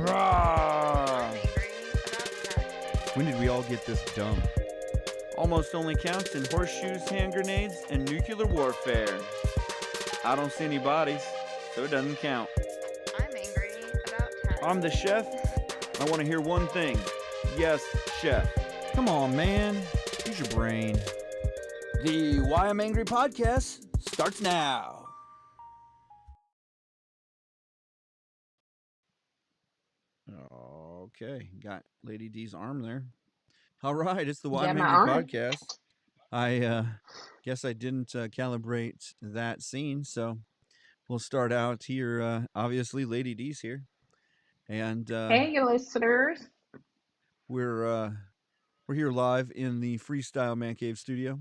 Rawr. When did we all get this dumb? Almost only counts in horseshoes, hand grenades, and nuclear warfare. I don't see any bodies, so it doesn't count. I'm angry about time. I'm the chef. I want to hear one thing. Yes, chef. Come on, man. Use your brain. The Why I'm Angry podcast starts now. Okay, got Lady D's arm there. All right, it's the Why Yeah, I'm my Angry arm. podcast. I guess I didn't calibrate that scene, so we'll start out here. Obviously, Lady D's here, and Hey, you listeners. we're here live in the Freestyle Man Cave studio.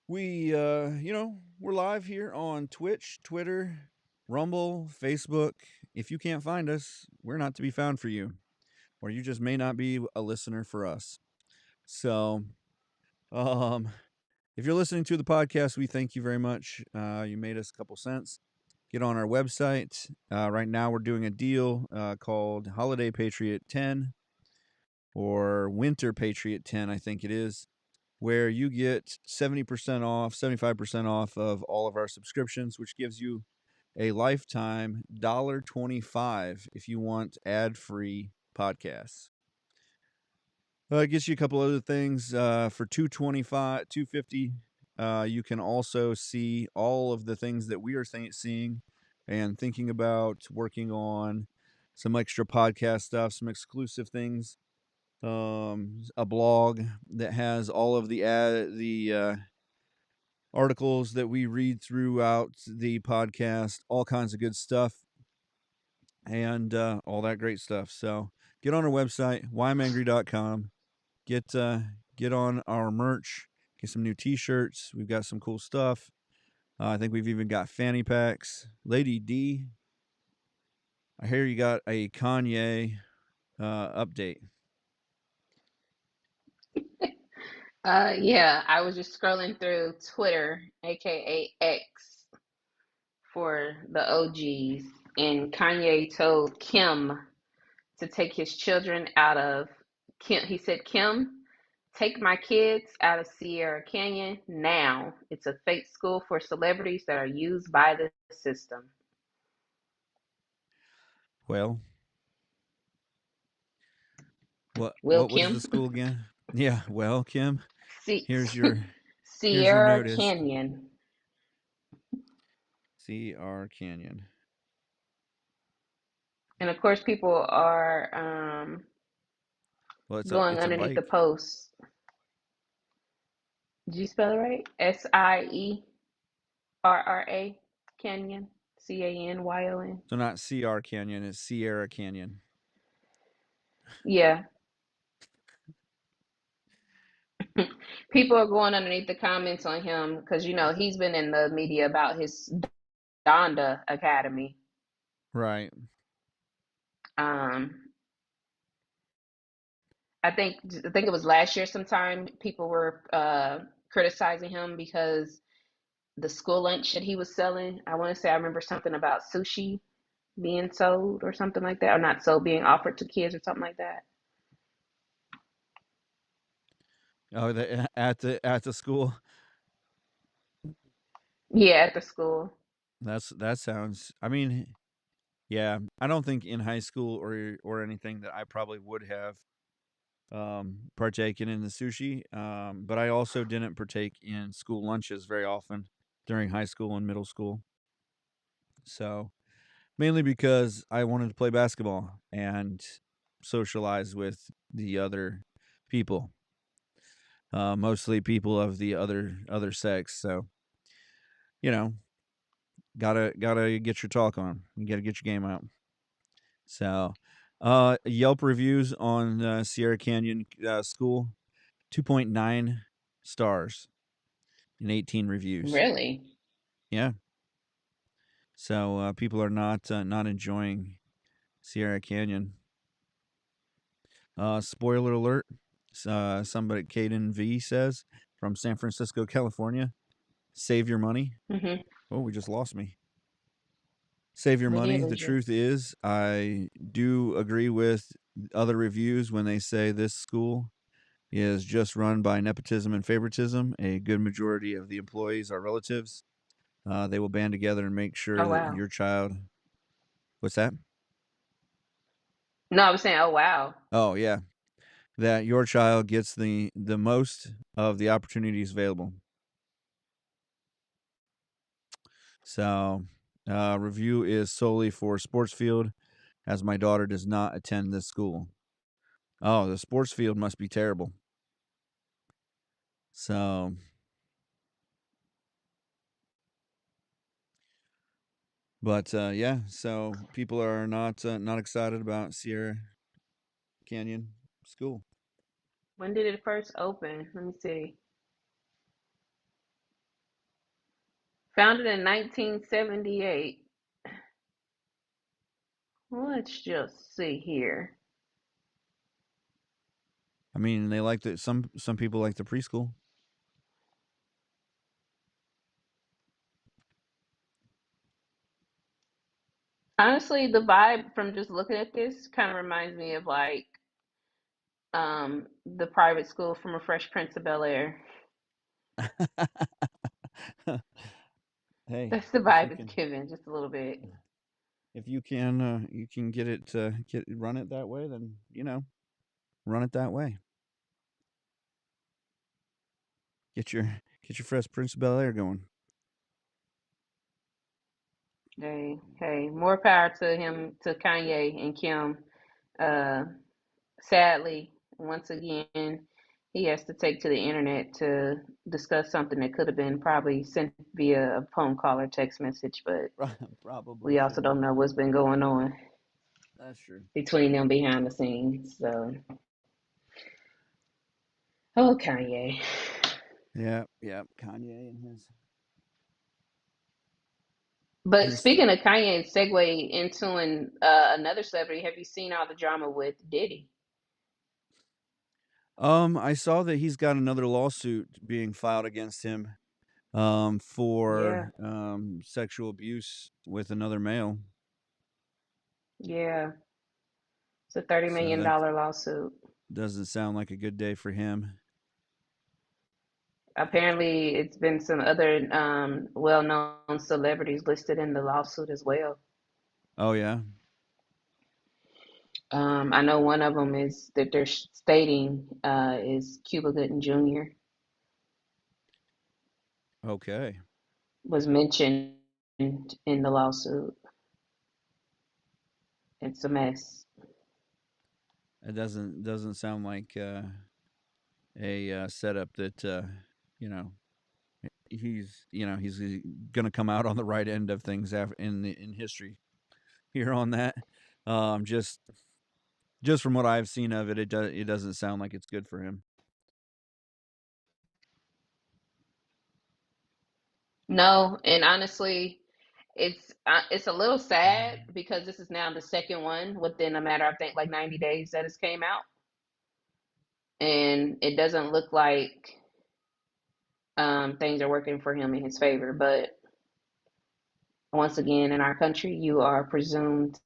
We we're live here on Twitch, Twitter, Rumble, Facebook. If you can't find us, we're not to be found for you, or you just may not be a listener for us. So, if you're listening to the podcast, we thank you very much. You made us a couple cents. Get on our website. Right now, we're doing a deal called Holiday Patriot 10 or Winter Patriot 10, I think it is, where you get 70% off, 75% off of all of our subscriptions, which gives you a lifetime $1.25 if you want ad-free podcasts. It gets you a couple other things for $2.50. You can also see all of the things that we are seeing and thinking about working on, some extra podcast stuff, some exclusive things, a blog that has all of the articles that we read throughout the podcast, all kinds of good stuff, and all that great stuff. So get on our website, whyimangry.com. Get on our merch. Get some new T-shirts. We've got some cool stuff. I think we've even got fanny packs. Lady D, I hear you got a Kanye update. Yeah, I was just scrolling through Twitter, aka X, for the OGs, and Kanye told Kim to take his children out of Kim. He said, Kim, take my kids out of Sierra Canyon now. It's a fake school for celebrities that are used by the system. Well, what Will was Kim? the school again? Yeah, well, Kim, See, here's your Sierra notice. Canyon. Sierra Canyon. And of course, people are going underneath the post. Did you spell it right? Sierra Canyon. Canyon. So not CR Canyon, it's Sierra Canyon. Yeah. People are going underneath the comments on him because, he's been in the media about his Donda Academy. Right. I think it was last year sometime people were criticizing him because the school lunch that he was selling, I want to say I remember something about sushi being sold or something like that, or not sold, being offered to kids or something like that. Oh, at the school. Yeah, at the school. That sounds. I mean, yeah. I don't think in high school or anything that I probably would have partaken in the sushi. But I also didn't partake in school lunches very often during high school and middle school. So mainly because I wanted to play basketball and socialize with the other people, mostly people of the other sex. So, gotta get your talk on. You gotta get your game out. So, Yelp reviews on Sierra Canyon School, 2.9 stars in 18 reviews. Really? Yeah. So people are not enjoying Sierra Canyon. Spoiler alert. Somebody, Caden V says, from San Francisco, California, save your money. Mm-hmm. Oh, we just lost me. save your We did money. The lose you. truth is, I do agree with other reviews when they say this school is just run by nepotism and favoritism. A good majority of the employees are relatives. They will band together and make sure Oh that wow. your child. What's that? No, I was saying, oh wow. Oh yeah, that your child gets the most of the opportunities available. So, review is solely for sports field, as my daughter does not attend this school. Oh, the sports field must be terrible. So, but yeah, so people are not excited about Sierra Canyon School. When did it first open? Let me see. Founded in 1978. Let's just see here. I mean, they like the some people like the preschool. Honestly, the vibe from just looking at this kind of reminds me of like the private school from A Fresh Prince of Bel-Air. Hey, That's the if you vibe it's can, given, just a little bit. you can get it run it that way, then run it that way. Get your Fresh Prince of Bel Air going. Hey, more power to him, to Kanye and Kim. Uh, Sadly, once again, he has to take to the internet to discuss something that could have been probably sent via a phone call or text message, but Probably we also should have. don't know what's been going on That's true. between them behind the scenes. So, oh, Kanye. Yeah, Kanye and But his stuff. speaking of Kanye, and segue into another celebrity, have you seen all the drama with Diddy? I saw that he's got another lawsuit being filed against him Yeah, for sexual abuse with another male. yeah. It's a $30 So million that lawsuit. doesn't sound like a good day for him. Apparently, it's been some other well-known celebrities listed in the lawsuit as well. Oh yeah. I know one of them is that they're stating is Cuba Gooding Jr. Okay. was mentioned in the lawsuit. It's a mess. It doesn't sound like a setup that you know he's gonna come out on the right end of things in history here on that. Just from what I've seen of it, it doesn't sound like it's good for him. No, and honestly, it's a little sad because this is now the second one within a matter, I think, like 90 days that it's came out, and it doesn't look like things are working for him in his favor. But once again, in our country, you are presumed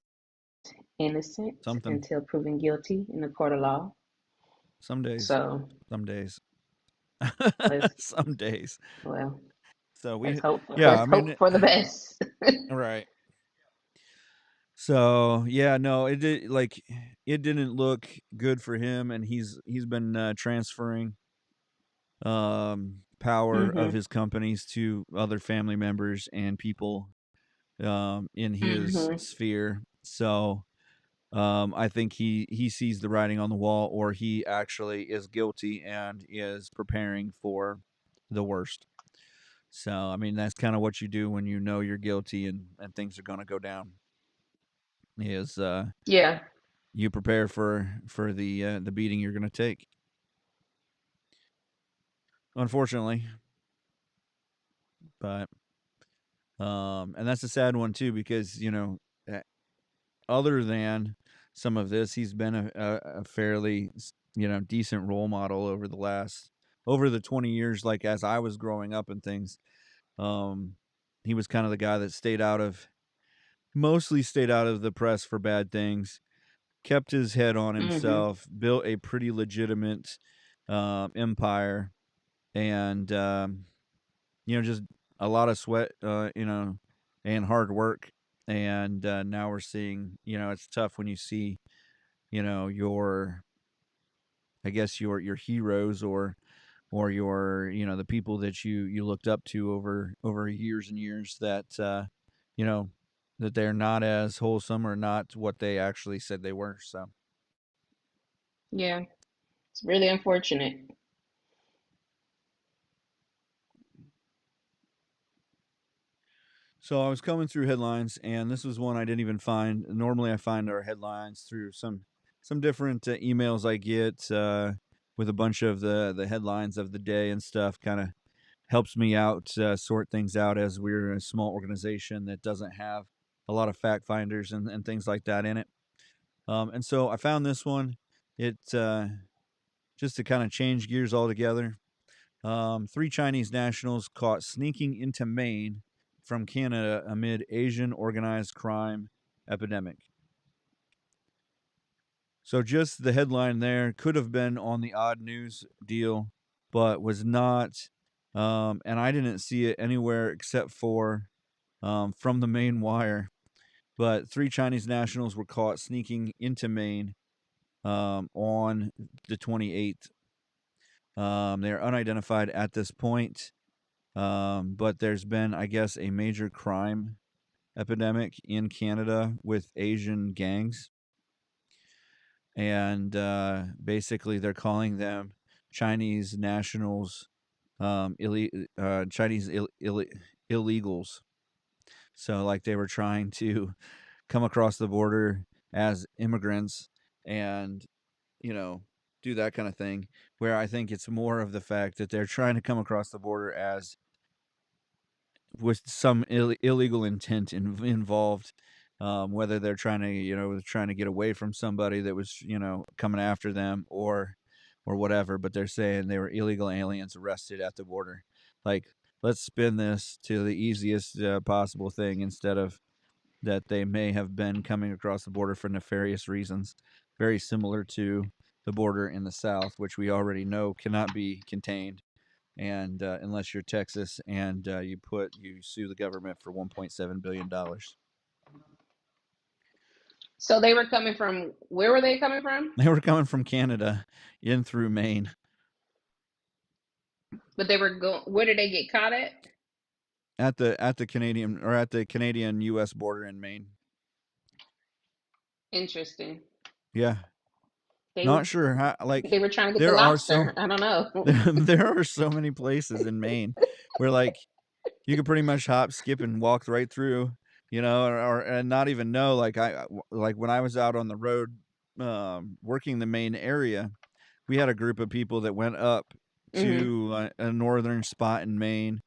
innocent Something. until proven guilty in the court of law. Some days. So Some days. let's Some days. well, So let's I hope mean, for the best. right. So yeah, no, it didn't look good for him, and he's been transferring power of Mhm. his companies to other family members and people in his Mhm. sphere. So I think he sees the writing on the wall, or he actually is guilty and is preparing for the worst. So I mean, that's kind of what you do when you know you're guilty and things are going to go down. Is Yeah. you prepare for the beating you're going to take. Unfortunately, but and that's a sad one too, because uh, other than some of this, he's been a fairly decent role model over the 20 years. Like as I was growing up and things, he was kind of the guy that stayed out of mostly stayed out of the press for bad things, kept his head on Mm-hmm. himself, built a pretty legitimate empire, and just a lot of sweat, and hard work. And now we're seeing, it's tough when you see, your, I guess your heroes or your, the people that you looked up to over years and years that you know that they're not as wholesome or not what they actually said they were. Yeah, it's really unfortunate. So I was coming through headlines, and this was one I didn't even find. Normally, I find our headlines through some different emails I get with a bunch of the headlines of the day and stuff. Kind of helps me out, sort things out, as we're a small organization that doesn't have a lot of fact finders and things like that in it. And so I found this one. It just to kind of change gears altogether. 3 Chinese nationals caught sneaking into Maine from Canada amid Asian organized crime epidemic. So just the headline there could have been on the odd news deal, but was not. And I didn't see it anywhere except for from the Maine Wire. But 3 Chinese nationals were caught sneaking into Maine on the 28th. They're unidentified at this point. But there's been, I guess, a major crime epidemic in Canada with Asian gangs. And basically, they're calling them Chinese nationals, Chinese illegals. So, like, they were trying to come across the border as immigrants and, you know, do that kind of thing. Where I think it's more of the fact that they're trying to come across the border as with some illegal intent involved, whether they're trying to trying to get away from somebody that was coming after them or whatever. But they're saying they were illegal aliens arrested at the border. Like, let's spin this to the easiest possible thing, instead of that they may have been coming across the border for nefarious reasons, very similar to the border in the South, which we already know cannot be contained, and unless you're Texas and you sue the government for $1.7 billion. So they were coming from, where were they coming from? They were coming from Canada in through Maine But they were going, where did they get caught at? at the Canadian U.S. border in Maine. Interesting. Yeah, They were not sure how. Like, they were trying to get the there are so lobster. I don't know. there are so many places in Maine where, like, you could pretty much hop, skip, and walk right through, or and not even know. Like, like when I was out on the road working the Maine area, we had a group of people that went up Hmm. to a northern spot in Maine.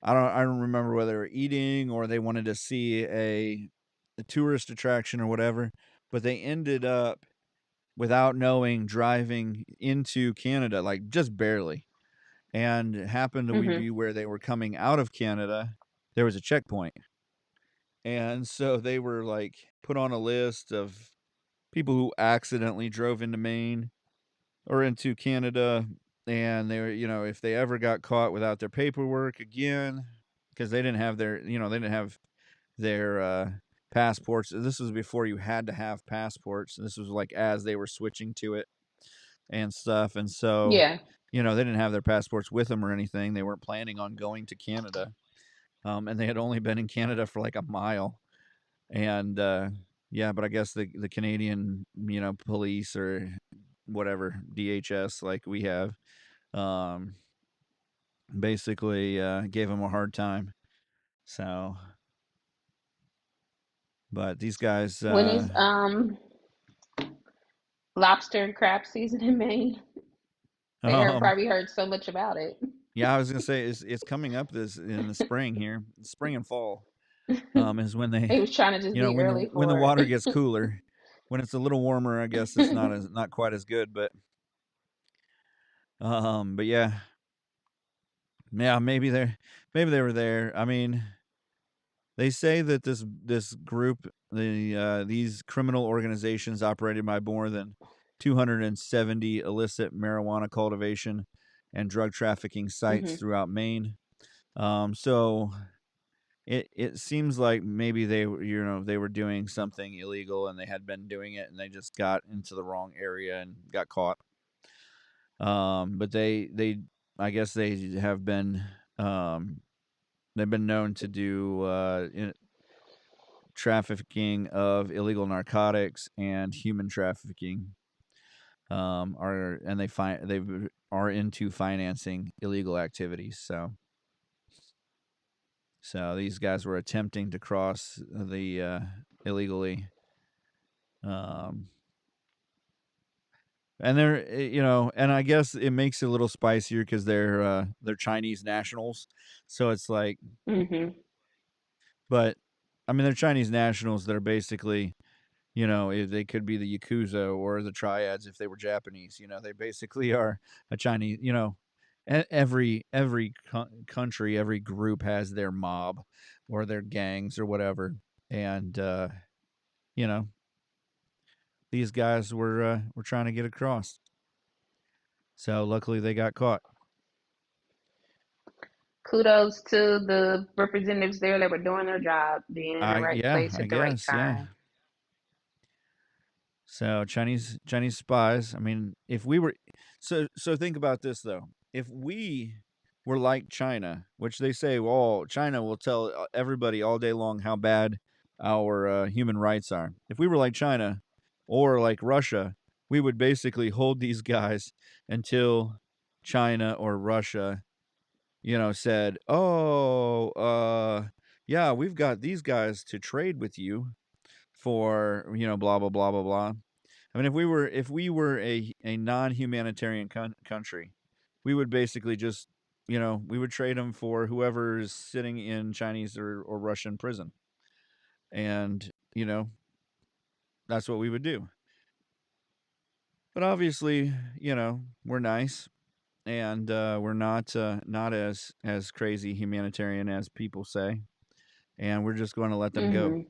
I don't remember whether they were eating or they wanted to see a tourist attraction or whatever, but they ended up, without knowing, driving into Canada, like, just barely. And it happened to Hmm. be where they were coming out of Canada, there was a checkpoint. And so they were, like, put on a list of people who accidentally drove into Maine or into Canada, and they were, if they ever got caught without their paperwork again, because they didn't have their passports. This was before you had to have passports. This was like as they were switching to it and stuff. And so, Yeah. they didn't have their passports with them or anything. They weren't planning on going to Canada. And they had only been in Canada for like a mile. And yeah, but I guess the Canadian, police or whatever, DHS, like we have, um, basically gave them a hard time. So, but these guys, When is lobster and crab season in Maine? They heard um, probably heard so much about it. yeah, I was gonna say it's coming up this in the spring here, spring and fall, is when They they, was trying to just be early when the for water it. gets cooler. When it's a little warmer, I guess it's not quite as good, but yeah, maybe they were there. I mean, They say that this group, these criminal organizations operated by more than 270 illicit marijuana cultivation and drug trafficking sites Hmm. throughout Maine. So it seems like maybe they were doing something illegal and they had been doing it and they just got into the wrong area and got caught. But they I guess they have been they've been known to do trafficking of illegal narcotics and human trafficking. Are into financing illegal activities. So these guys were attempting to cross the illegally. Um, and and I guess it makes it a little spicier because they're Chinese nationals. So it's like, Hmm. but I mean, they're Chinese nationals that are basically, they could be the Yakuza or the Triads if they were Japanese. They basically are a Chinese. Every country, every group has their mob or their gangs or whatever, and you know these guys were trying to get across. So luckily they got caught. Kudos to the representatives there that were doing their job, being in the right place I at the right guess, yeah. time. So Chinese spies. I mean, if we were, so think about this though. If we were like China, which they say, well, China will tell everybody all day long how bad our human rights are. If we were like China or like Russia, we would basically hold these guys until China or Russia, said, "Oh, yeah, we've got these guys to trade with you for, blah blah blah blah blah." I mean, if we were a non-humanitarian country, we would basically just, we would trade them for whoever is sitting in Chinese or Russian prison, and that's what we would do. But obviously, we're nice, and we're not as crazy humanitarian as people say, and we're just going to let them go. Hmm.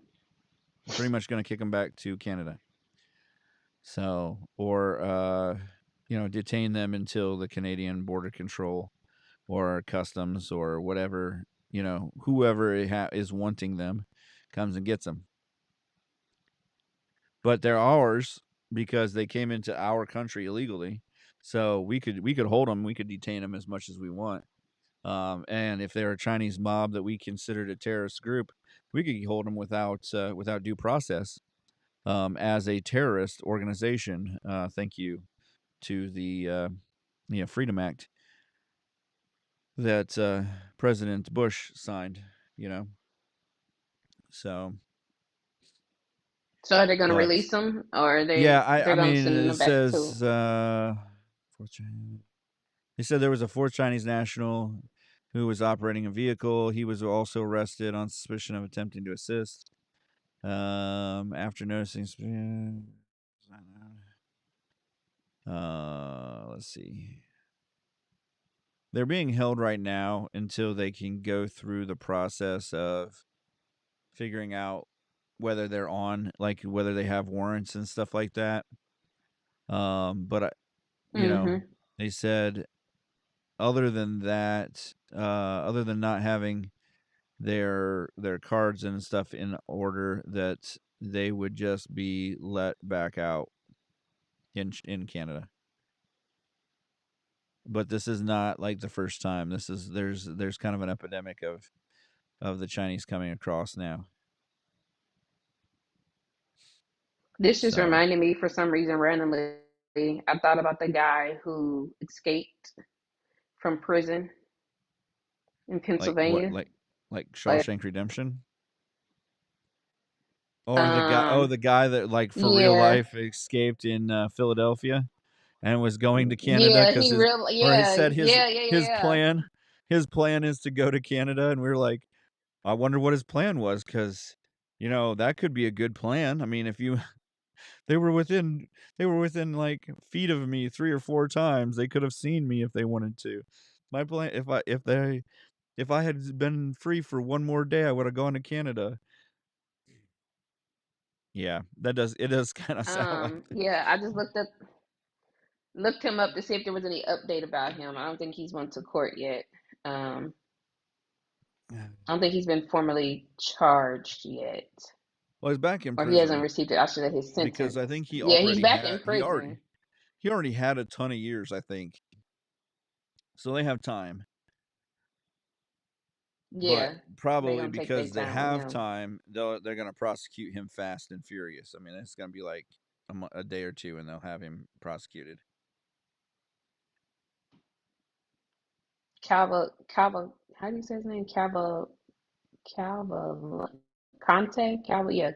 We're pretty much going to kick them back to Canada. So, or detain them until the Canadian Border Control or Customs or whatever, whoever is wanting them comes and gets them. But they're ours because they came into our country illegally. So we could hold them, we could detain them as much as we want. And if they're a Chinese mob that we considered a terrorist group, we could hold them without due process. As a terrorist organization, thank you to the Freedom Act that President Bush signed. You know, so So are they going to but release them, or are yeah, they're I going to mean send it them back to? says they said there was a fourth Chinese national who was operating a vehicle. He was also arrested on suspicion of attempting to assist. After noticing, let's see. They're being held right now until they can go through the process of figuring out whether they're whether they have warrants and stuff like that. But Hmm. they said other than that, other than not having their cards and stuff in order, that they would just be let back out in Canada. But this is not like the first time. There's kind of an epidemic of the Chinese coming across now. This just So reminded me, for some reason, randomly, I thought about the guy who escaped from prison in like what Pennsylvania. like Like, Shawshank Redemption, or um, the guy that like for real yeah, life escaped in Philadelphia and was going to Canada yeah, because he real, he yeah, said yeah, yeah, his yeah, plan is to go to Canada, and we were like, I wonder what his plan was, because that could be a good plan. I mean, if you they were within like feet of me 3 or 4 times, they could have seen me if they wanted to. My plan, if If I had been free for one more day, I would have gone to Canada. Yeah, it does kind of sound like that. Yeah, I just looked him up to see if there was any update about him. I don't think he's went to court yet. Um, I don't think he's been formally charged yet, Well, he's back in or he hasn't prison received it. I should have his because I sentence. think Yeah, he's back in prison. he already had a ton of years, I think. So they have time. Yeah, But they probably gonna take their because they time with have him. time, they're going to prosecute him fast and furious. I mean, it's going to be like a day or two, and they'll have him prosecuted. How do you say his name? Cavalcante?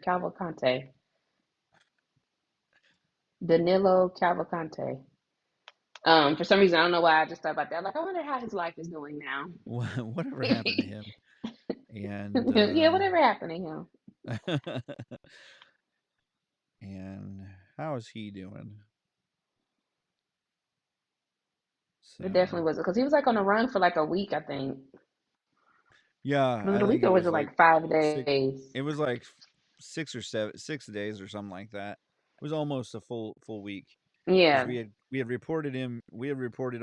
Cavalcante. Danilo Cavalcante. For some reason, I don't know why I just thought about that. Like, I wonder how his life is going now. Whatever happened to him? And Yeah, whatever happened to him? and how is he doing? It definitely was, because he was like on a run for like a week, I think. Yeah, Was I it a think week it or was was it like like 5 six. days? It was like 6 days or something like that. It was almost a full week because Yeah, we had reported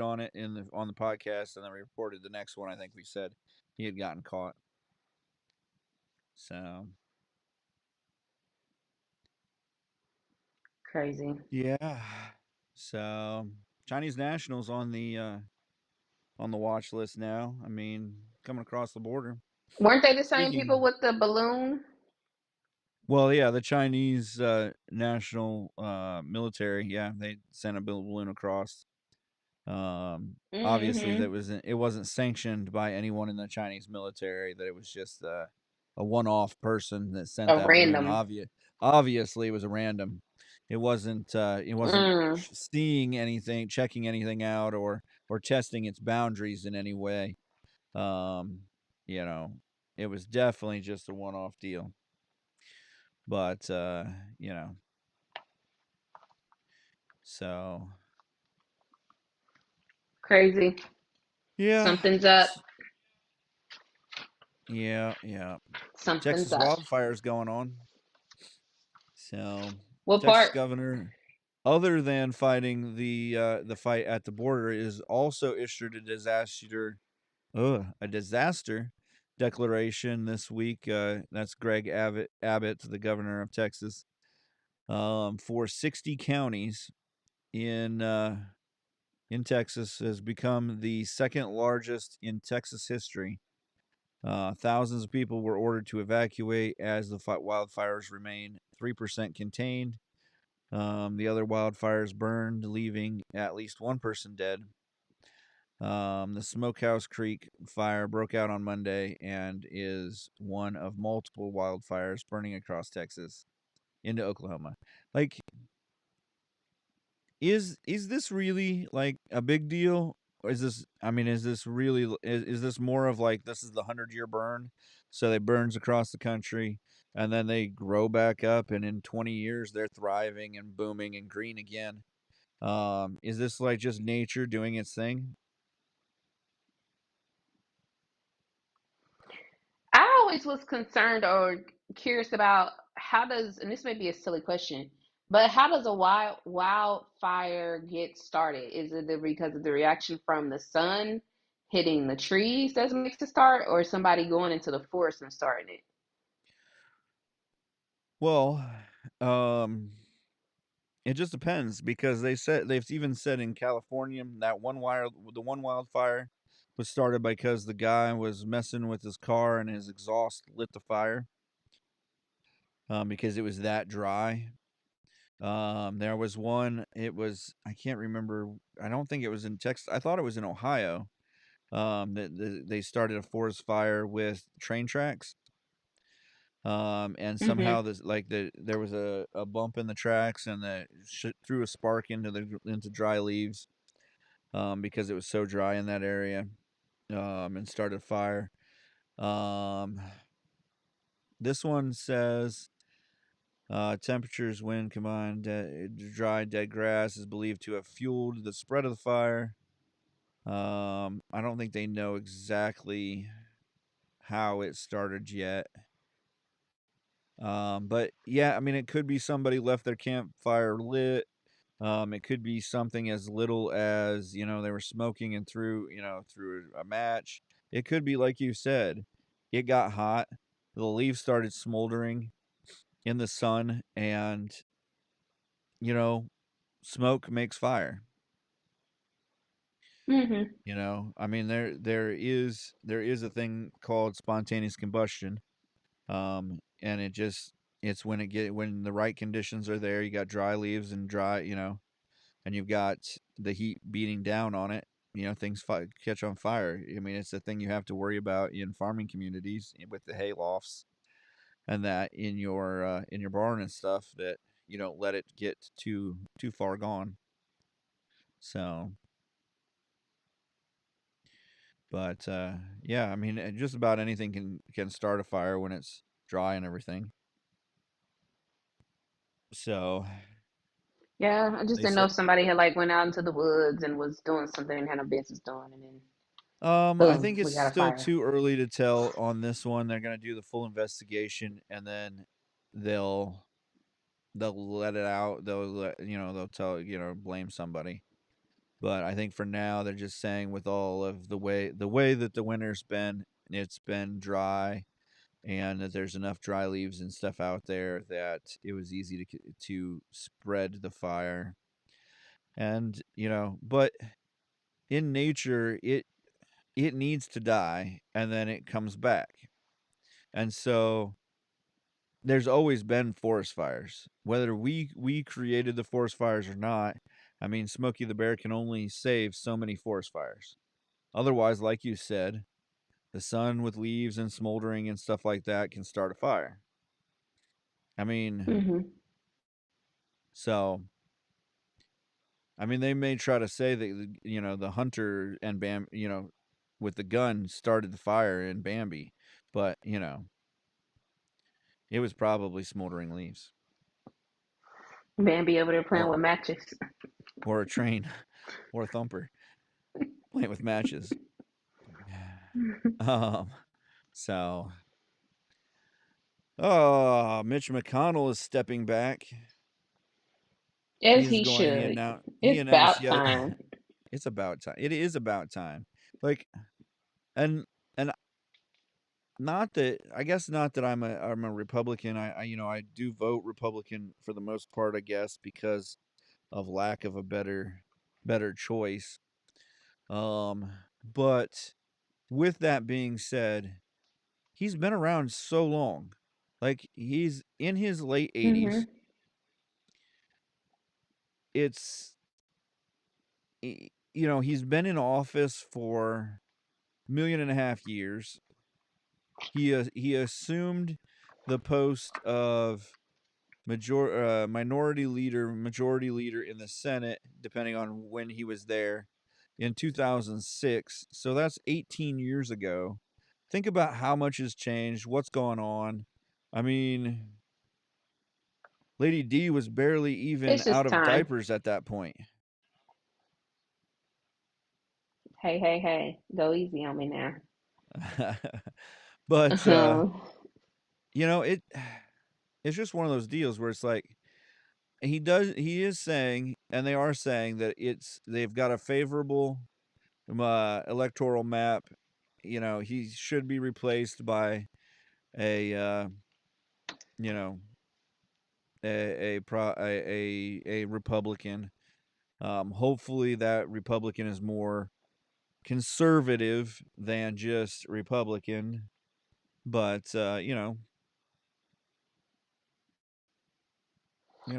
on it on the podcast, and then we reported the next one. I think we said he had gotten caught. So crazy. yeah, so Chinese nationals on the watch list now. I mean, coming across the border. Weren't they the same people Speaking, with the balloon? well, yeah, the Chinese national military, yeah, they sent a balloon across. Obviously, Mm-hmm. it wasn't sanctioned by anyone in the Chinese military. That it was just a one-off person that sent A that balloon. random. Obviously, it was a random. It wasn't. It wasn't Mm, seeing anything, checking anything out, or testing its boundaries in any way. Um, you know, it was definitely just a one-off deal. But you know, so crazy. yeah, Something's up. yeah. Something's Texas up. wildfires going on. So What Texas part? governor, other than fighting the fight at the border, is also issued a disaster declaration this week. That's Greg Abbott, the governor of Texas, for 60 counties in Texas, has become the second largest in Texas history. Thousands of people were ordered to evacuate as the wildfires remain 3% contained. The other wildfires burned, leaving at least one person dead. The Smokehouse Creek fire broke out on Monday and is one of multiple wildfires burning across Texas into Oklahoma. Like, is this really like a big deal? Or is this? I mean, is this really? Is this more of like this is the 100-year burn? So they burns across the country, and then they grow back up, and in 20 years they're thriving and booming and green again. Is this like just nature doing its thing? I always was concerned or curious about how does, and this may be a silly question, but how does a wildfire get started? Is it because of the reaction from the sun hitting the trees that makes it start, or somebody going into the forest and starting it? Well, um, it just depends because they've even said in California that the one wildfire was started because the guy was messing with his car and his exhaust lit the fire. Because it was that dry. There was one. It was I can't remember. I don't think it was in Texas. I thought it was in Ohio. They started a forest fire with train tracks. And somehow Mm-hmm. there was a bump in the tracks, and threw a spark into dry leaves. Because it was so dry in that area. And started a fire. Um, this one says temperatures, wind combined, dry dead grass is believed to have fueled the spread of the fire. I don't think they know exactly how it started yet. But yeah, I mean, it could be somebody left their campfire lit. It could be something as little as, they were smoking and through a match. It could be like you said, it got hot, the leaves started smoldering in the sun, and smoke makes fire. Mhm. I mean, there is a thing called spontaneous combustion. And it's when the right conditions are there. You got dry leaves and and you've got the heat beating down on it. Things catch on fire. I mean, it's a thing you have to worry about in farming communities with the hay lofts and that in your barn and stuff, that you don't let it get too far gone. So, but yeah, I mean, just about anything can start a fire when it's dry and everything. So Yeah, I just they didn't know said, if somebody had like went out into the woods and was doing something and had no business doing, and then I boom, think it's we got a still fire. too early to tell on this one. They're gonna do the full investigation, and then they'll let it out. They'll tell blame somebody. But I think for now they're just saying, with all of the way that the winter's been, it's been dry, and that there's enough dry leaves and stuff out there that it was easy to spread the fire. And but in nature, it needs to die, and then it comes back. And so there's always been forest fires, whether we created the forest fires or not. I mean, Smokey the Bear can only save so many forest fires. Otherwise, like you said, the sun with leaves and smoldering and stuff like that can start a fire. I mean, Mhm. so I mean, they may try to say that the hunter and with the gun started the fire in Bambi, but it was probably smoldering leaves Bambi over there playing or with matches. or a train or a thumper playing with matches. Um, so Mitch McConnell is stepping back. As He's he going. should. He It's announced, about yeah, time. it's about time. It is about time. Like, and and not that I guess not that I'm a Republican. I do vote Republican for the most part, I guess, because of lack of a better choice. Um, but with that being said, he's been around so long. Like, he's in his late 80s. Mhm. It's he's been in office for million and a half years. He assumed the post of majority leader in the Senate, depending on when he was there, in 2006. So that's 18 years ago. Think about how much has changed, what's going on. I mean, Lady D was barely even It's out just of time. diapers at that point. Hey, hey, hey. Go easy on me now. But Um, it it's just one of those deals where it's like he is saying, and they are saying, that they've got a favorable electoral map. He should be replaced by a you know a Republican. Hopefully that Republican is more conservative than just Republican. But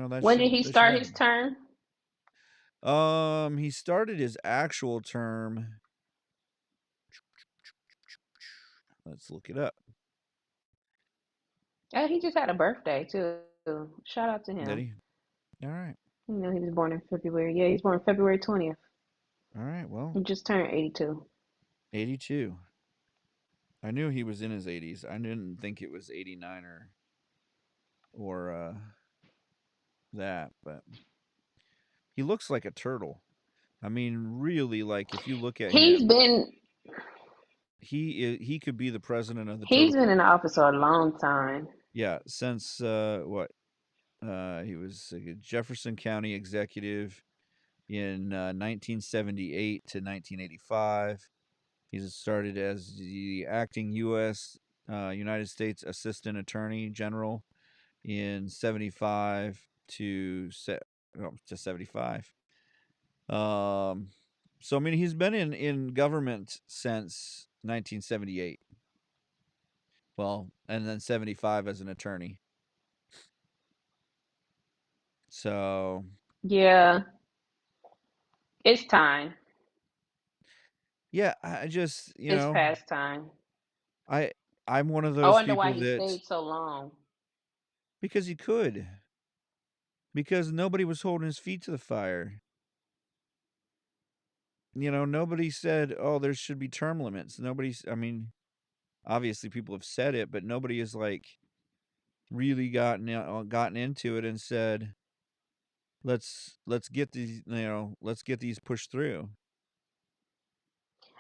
that when did should he that should start his happen. term? He started his actual term. Let's look it up. Oh, he just had a birthday too. Shout out to Did him. he? All right. You know, he was born in February. Yeah, he's born February 20th. All right. Well, He just turned 82. 82. I knew he was in his 80s. I didn't think it was 89 or that, but he looks like a turtle. I mean, really, like, if you look at He's him. been he could be the president of the He's total. been in office for a long time. Yeah, since what? He was a Jefferson County executive in 1978 to 1985. He started as the acting United States Assistant Attorney General in 75 to 75. So I mean, he's been in government since 1978. Well, and then 75 as an attorney. So Yeah, it's time. yeah, I just It's past time. I I'm one of I those wonder why people he that stayed so long. because he could, because nobody was holding his feet to the fire. Nobody said, "Oh, there should be term limits." I mean, obviously people have said it, but nobody has like really gotten into it and said, let's get these, let's get these pushed through.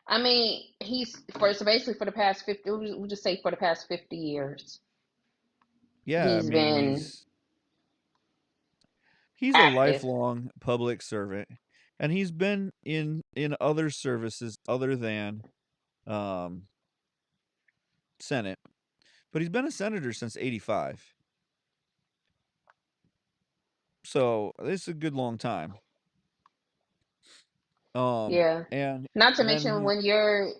I mean, so basically for the past 50, we'll just say for the past 50 years, Yeah, I he's mean, been he's a active. lifelong public servant, and he's been in other services other than um Senate, but he's been a senator since 85. So, this is a good long time. Yeah. And Not to mention then when you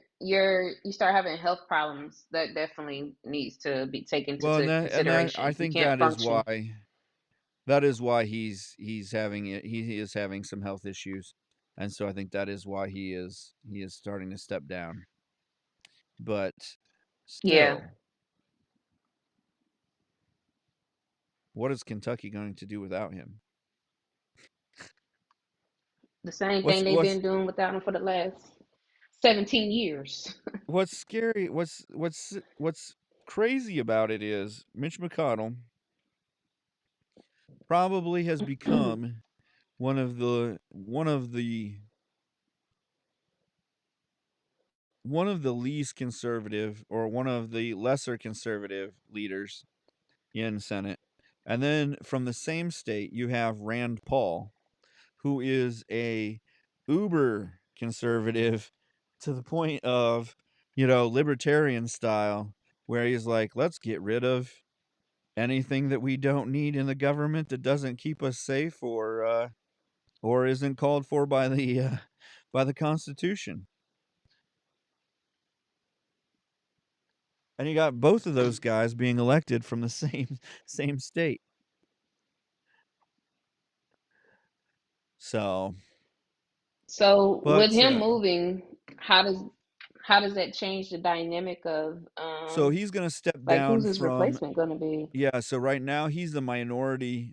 start having health problems, that definitely needs to be taken well, into and that I consideration. You think can't function. that is why he's having it. He is having some health issues, and so I think that is why he is starting to step down. But Yeah. still, what is Kentucky going to do without him? The same What's thing they've what's been doing without him for the last 17 years. what's scary? What's crazy about it is Mitch McConnell probably has become one of the least conservative, or one of the lesser conservative leaders in Senate. And then from the same state, you have Rand Paul, who is a uber conservative to the point of, libertarian style, where he's like, let's get rid of anything that we don't need in the government that doesn't keep us safe, or isn't called for by the Constitution. And you got both of those guys being elected from the same state. So, So with but him moving, how does that change the dynamic of so he's going to step like who's down his from replacement going to be? yeah. So right now he's the minority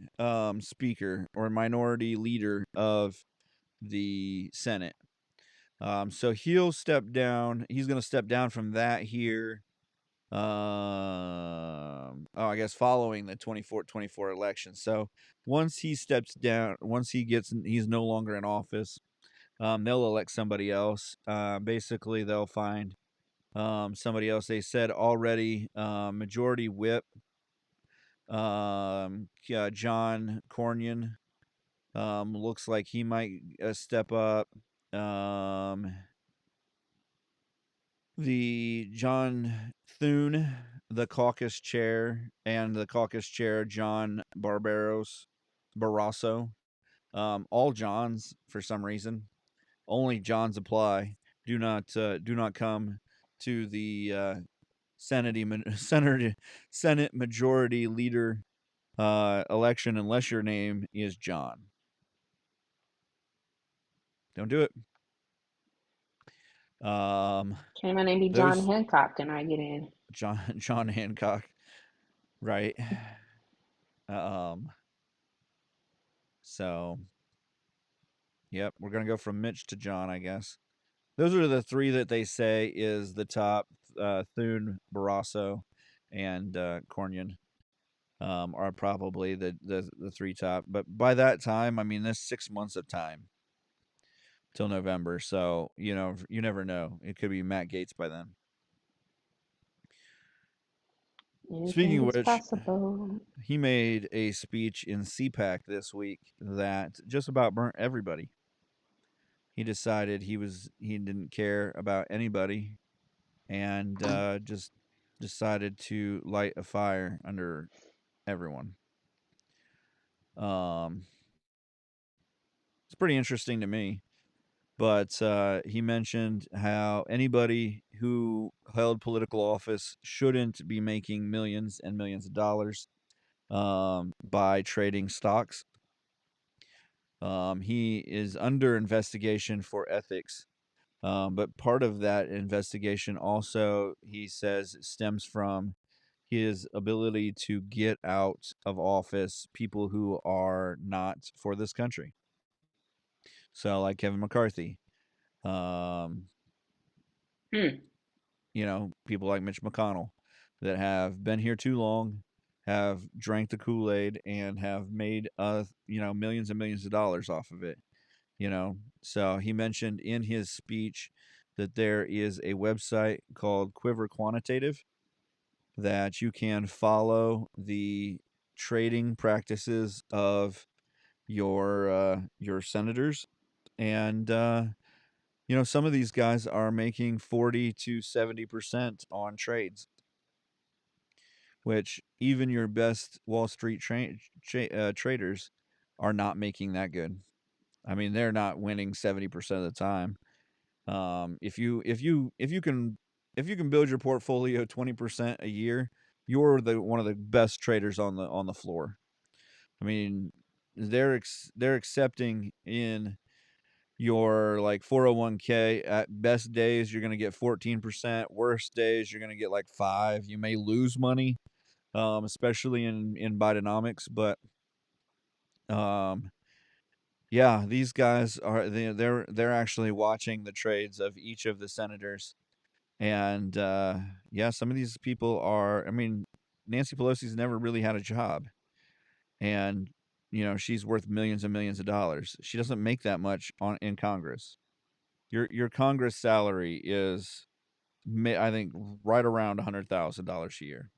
speaker, or minority leader of the Senate. So he'll step down. He's going to step down from that here. I guess following the 24 election. So once he steps down, he's no longer in office, they'll elect somebody else. Basically, they'll find somebody else. They said already, Majority Whip, John Cornyn, looks like he might step up. The John Thune, the caucus chair, and the caucus chair John Barrasso, all Johns for some reason. Only Johns apply. Do not come to the Senate Majority Leader election unless your name is John. Don't do it. Can my name be John Those Hancock? Can I get in? John Hancock, right? So, yep, we're gonna go from Mitch to John, I guess. Those are the three that they say is the top. Thune, Barrasso, and Cornyn are probably the three top. But by that time, I mean, there's 6 months of time till November, so you never know. It could be Matt Gaetz by then. Speaking Anything of is which, possible. he made a speech in CPAC this week that just about burnt everybody. He decided he didn't care about anybody, and just decided to light a fire under everyone. It's pretty interesting to me. But he mentioned how anybody who held political office shouldn't be making millions and millions of dollars by trading stocks. He is under investigation for ethics. But part of that investigation also, he says, stems from his ability to get out of office people who are not for this country. So, like Kevin McCarthy, um, people like Mitch McConnell that have been here too long, have drank the Kool-Aid, and have made millions and millions of dollars off of it. So he mentioned in his speech that there is a website called Quiver Quantitative that you can follow the trading practices of your senators, and some of these guys are making 40 to 70% on trades, which even your best Wall Street traders are not making that good. I mean, they're not winning 70% of the time. If you can build your portfolio 20% a year, you're one of the best traders on the floor. I mean, they're accepting in your like 401k. At best days, you're going to get 14%. Worst days, you're going to get like 5. You may lose money, especially in Bidenomics, but yeah, these guys they're actually watching the trades of each of the senators, and yeah, some of these people are. I mean, Nancy Pelosi's never really had a job, and she's worth millions and millions of dollars. She doesn't make that much in Congress. Your Congress salary is, I think, right around $100,000 a year.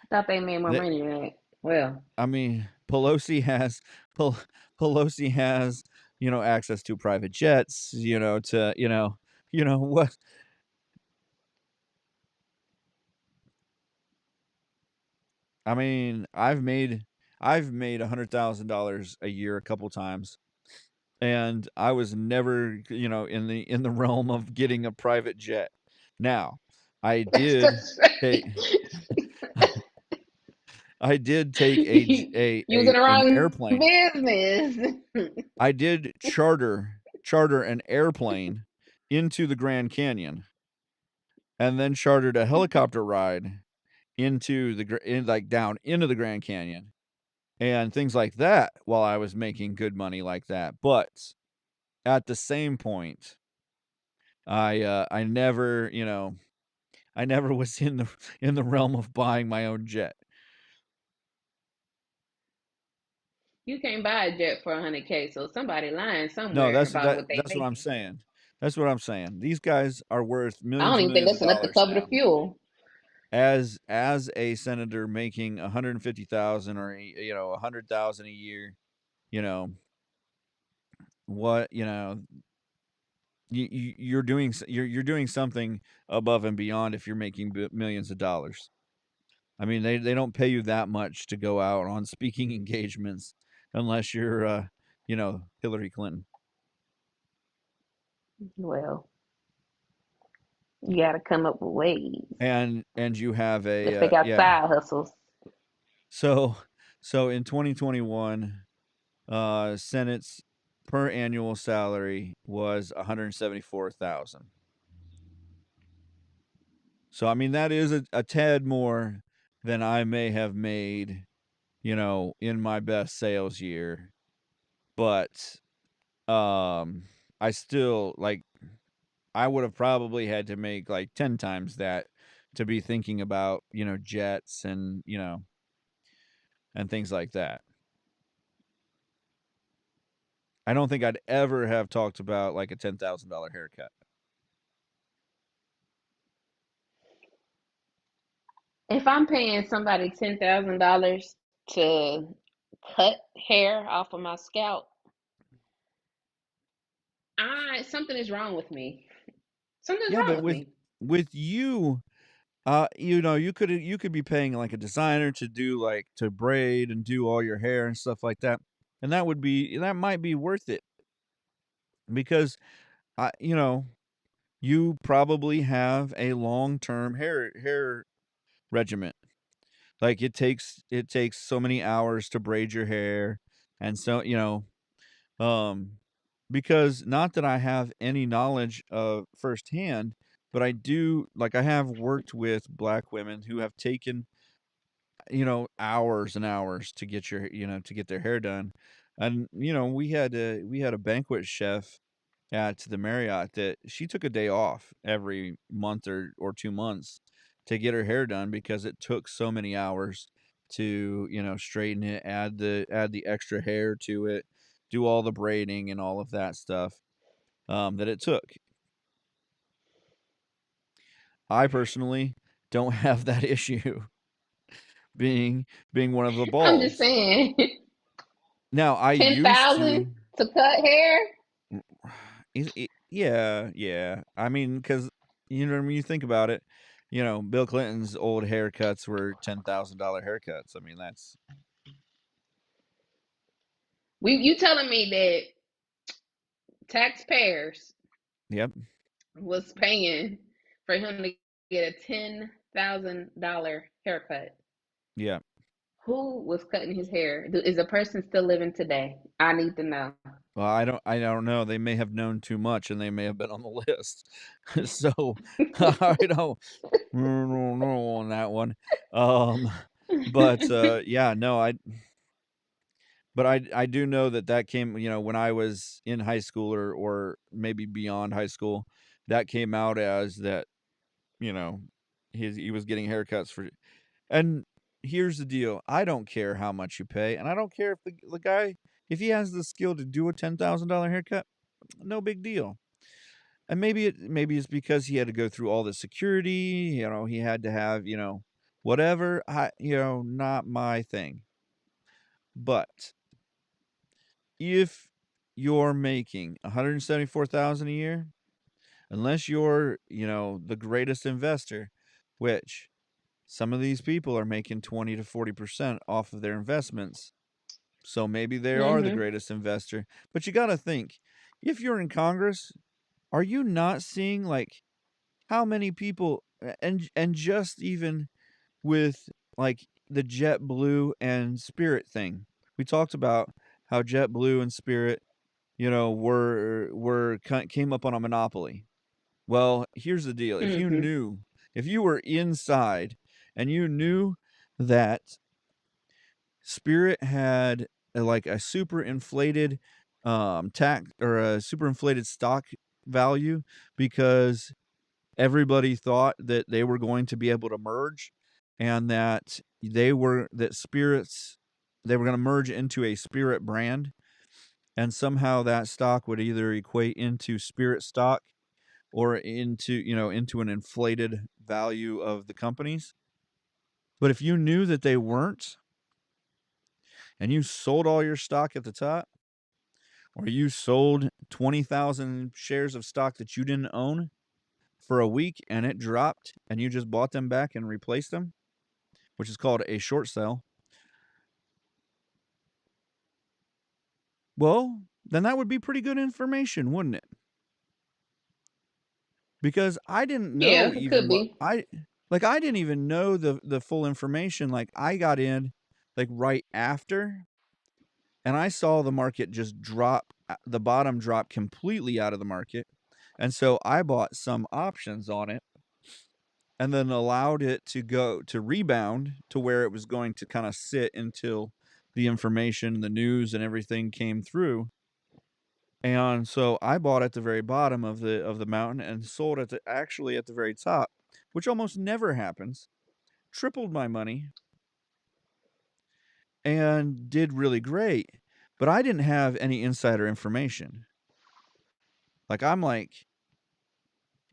I thought they made more money than that. Well, I mean, Pelosi has access to private jets. What. I mean, I've made $100,000 a year a couple times, and I was never, in the realm of getting a private jet. Now, I did take I did take you was in the an wrong airplane. business. I did charter an airplane into the Grand Canyon, and then chartered a helicopter ride down into the Grand Canyon, and things like that, while I was making good money like that. But at the same point, I never, I never was in the realm of buying my own jet. You can't buy a jet for 100K, so somebody lying No, somewhere that's about what they that's what I'm making. saying. That's what I'm saying. These guys are worth I millions don't and even think millions of that's enough to dollars cover the now. fuel. As a senator making 150,000 or 100,000 a year, what you're doing you're doing something above and beyond if you're making millions of dollars. I mean, they don't pay you that much to go out on speaking engagements unless you're Hillary Clinton. Well, you got to come up with ways. And you have If they a got yeah. side hustles. So in 2021, Senate's per annual salary was 174,000. So I mean, that is a tad more than I may have made, in my best sales year. But I still, like, I would have probably had to make like 10 times that to be thinking about, jets and, and things like that. I don't think I'd ever have talked about like a $10,000 haircut. If I'm paying somebody $10,000 to cut hair off of my scalp, something is wrong with me. Something's Yeah, wrong but with me. with you, you could be paying like a designer to do like to braid and do all your hair and stuff like that, and that might be worth it because I you know you probably have a long term hair regimen. Like it takes so many hours to braid your hair, and so um, because not that I have any knowledge of firsthand, but I do like I have worked with black women who have taken hours and hours to get to get their hair done. And we had a banquet chef at the Marriott that she took a day off every month or 2 months to get her hair done because it took so many hours to, straighten it, add the extra hair to it, do all the braiding and all of that stuff that it took. I personally don't have that issue being being one of the I'm just balls. saying, Now, I used 10,000 to. to cut hair. Yeah, yeah. I mean, because when you think about it, Bill Clinton's old haircuts were $10,000 haircuts. I mean, that's You telling me that taxpayers yep, was paying for him to get a $10,000 haircut? yeah. Who was cutting his hair? Is the person still living today? I need to know. Well, I don't know. They may have known too much, and they may have been on the list. So I don't know on that one. Um, but yeah, no, I do know that came, when I was in high school or maybe beyond high school, that came out as that, you know, he was getting haircuts for. And here's the deal, I don't care how much you pay, and I don't care if the guy, if he has the skill to do a $10,000 haircut, no big deal. And maybe it's because he had to go through all the security, he had to have, whatever. Not my thing. But if you're making 174,000 a year, unless you're, the greatest investor, which some of these people are making 20 to 40% off of their investments. So maybe they are the Hmm. greatest investor. But you got to think, if you're in Congress, are you not seeing like how many people and just even with like the JetBlue and Spirit thing. We talked about how JetBlue and Spirit, came up on a monopoly. Well, here's the deal. Hmm. If you were inside and you knew that Spirit had like a super inflated tax or a super inflated stock value because everybody thought that they were going to be able to merge and that they were going to merge into a Spirit brand, and somehow that stock would either equate into Spirit stock or into an inflated value of the companies. But if you knew that they weren't and you sold all your stock at the top, or you sold 20,000 shares of stock that you didn't own for a week and it dropped and you just bought them back and replaced them, which is called a short sale, well, then that would be pretty good information, wouldn't it? Because I didn't Yeah, know it could even what be. I didn't even know the full information. Like I got in like right after, and I saw the market just drop, the bottom drop completely out of the market. And so I bought some options on it and then allowed it to go to rebound to where it was going to kind of sit until the information, the news and everything came through. And so I bought at the very bottom of the mountain and sold actually at the very top, which almost never happens. Tripled my money and did really great, but I didn't have any insider information. Like I'm like,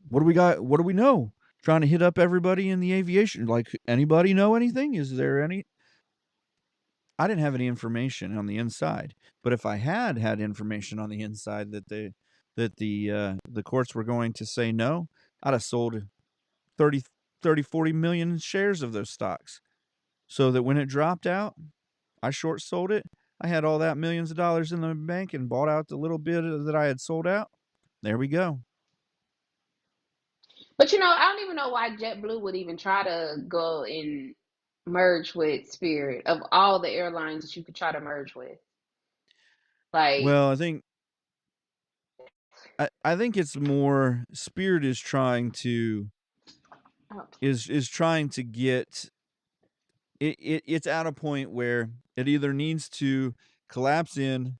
what do we got? What do we know? trying to hit up everybody in the aviation. Like, anybody know anything? Is there any? I didn't have any information on the inside, but if I had information on the inside that the courts were going to say no, I'd have sold 40 million shares of those stocks, so that when it dropped out, I short sold it. I had all that millions of dollars in the bank and bought out the little bit that I had sold out. There we go. But I don't even know why JetBlue would even try to go and merge with Spirit of all the airlines that you could try to merge with. Like, Well, I think it's more Spirit is trying to oh, is trying to get it's at a point where it either needs to collapse in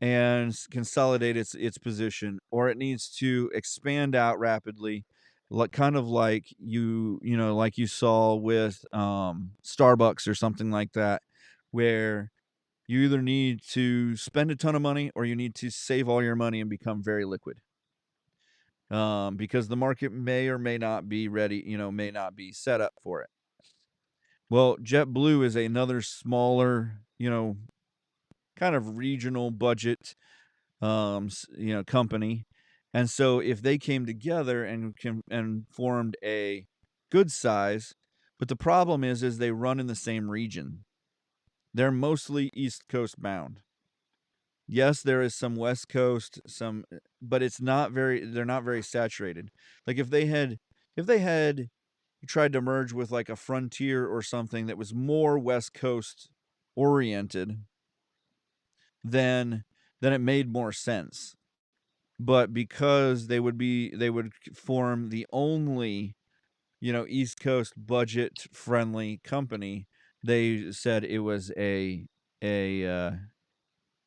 and consolidate its position, or it needs to expand out rapidly, like kind of like like you saw with Starbucks or something like that, where you either need to spend a ton of money or you need to save all your money and become very liquid. Because the market may or may not be ready, may not be set up for it. Well, JetBlue is another smaller, kind of regional budget, company, and so if they came together and formed a good size, but the problem is they run in the same region. They're mostly East Coast bound. Yes, there is some West Coast, but they're not very saturated. Like if they had tried to merge with like a Frontier or something that was more West Coast oriented, then it made more sense. But because they would form the only, East Coast budget friendly company, they said it was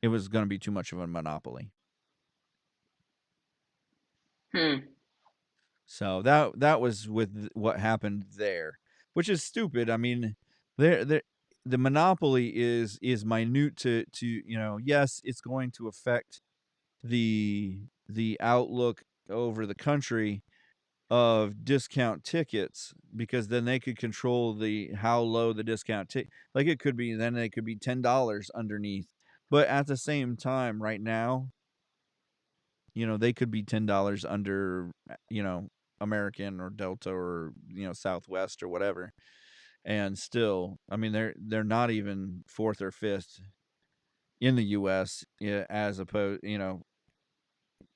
it was going to be too much of a monopoly. So that was with what happened there, which is stupid. I mean, the monopoly is minute to yes, it's going to affect the outlook over the country of discount tickets, because then they could control how low the discount ticket, like it could be, then they could be $10 underneath. But at the same time, right now, they could be $10 under, American or Delta or, Southwest or whatever. And still, I mean, they're not even fourth or fifth in the US, as opposed,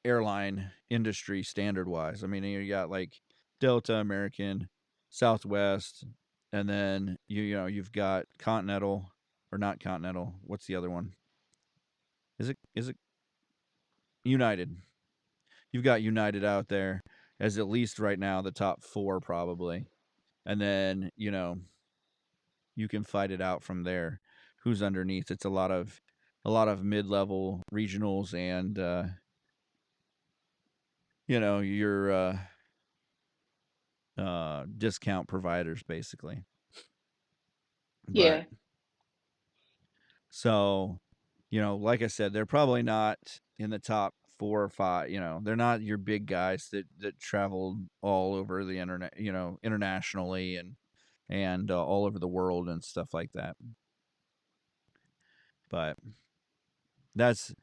airline industry standard wise. I mean, you got like Delta, American, Southwest, and then you've got Continental, or not Continental. What's the other one? Is it United? You've got United out there as at least right now the top 4 probably. And then, you can fight it out from there. Who's underneath? It's a lot of mid-level regionals and your discount providers basically. yeah. But so, like I said, they're probably not in the top 4 or 5. They're not your big guys that travel all over the internet, internationally and all over the world and stuff like that. But that's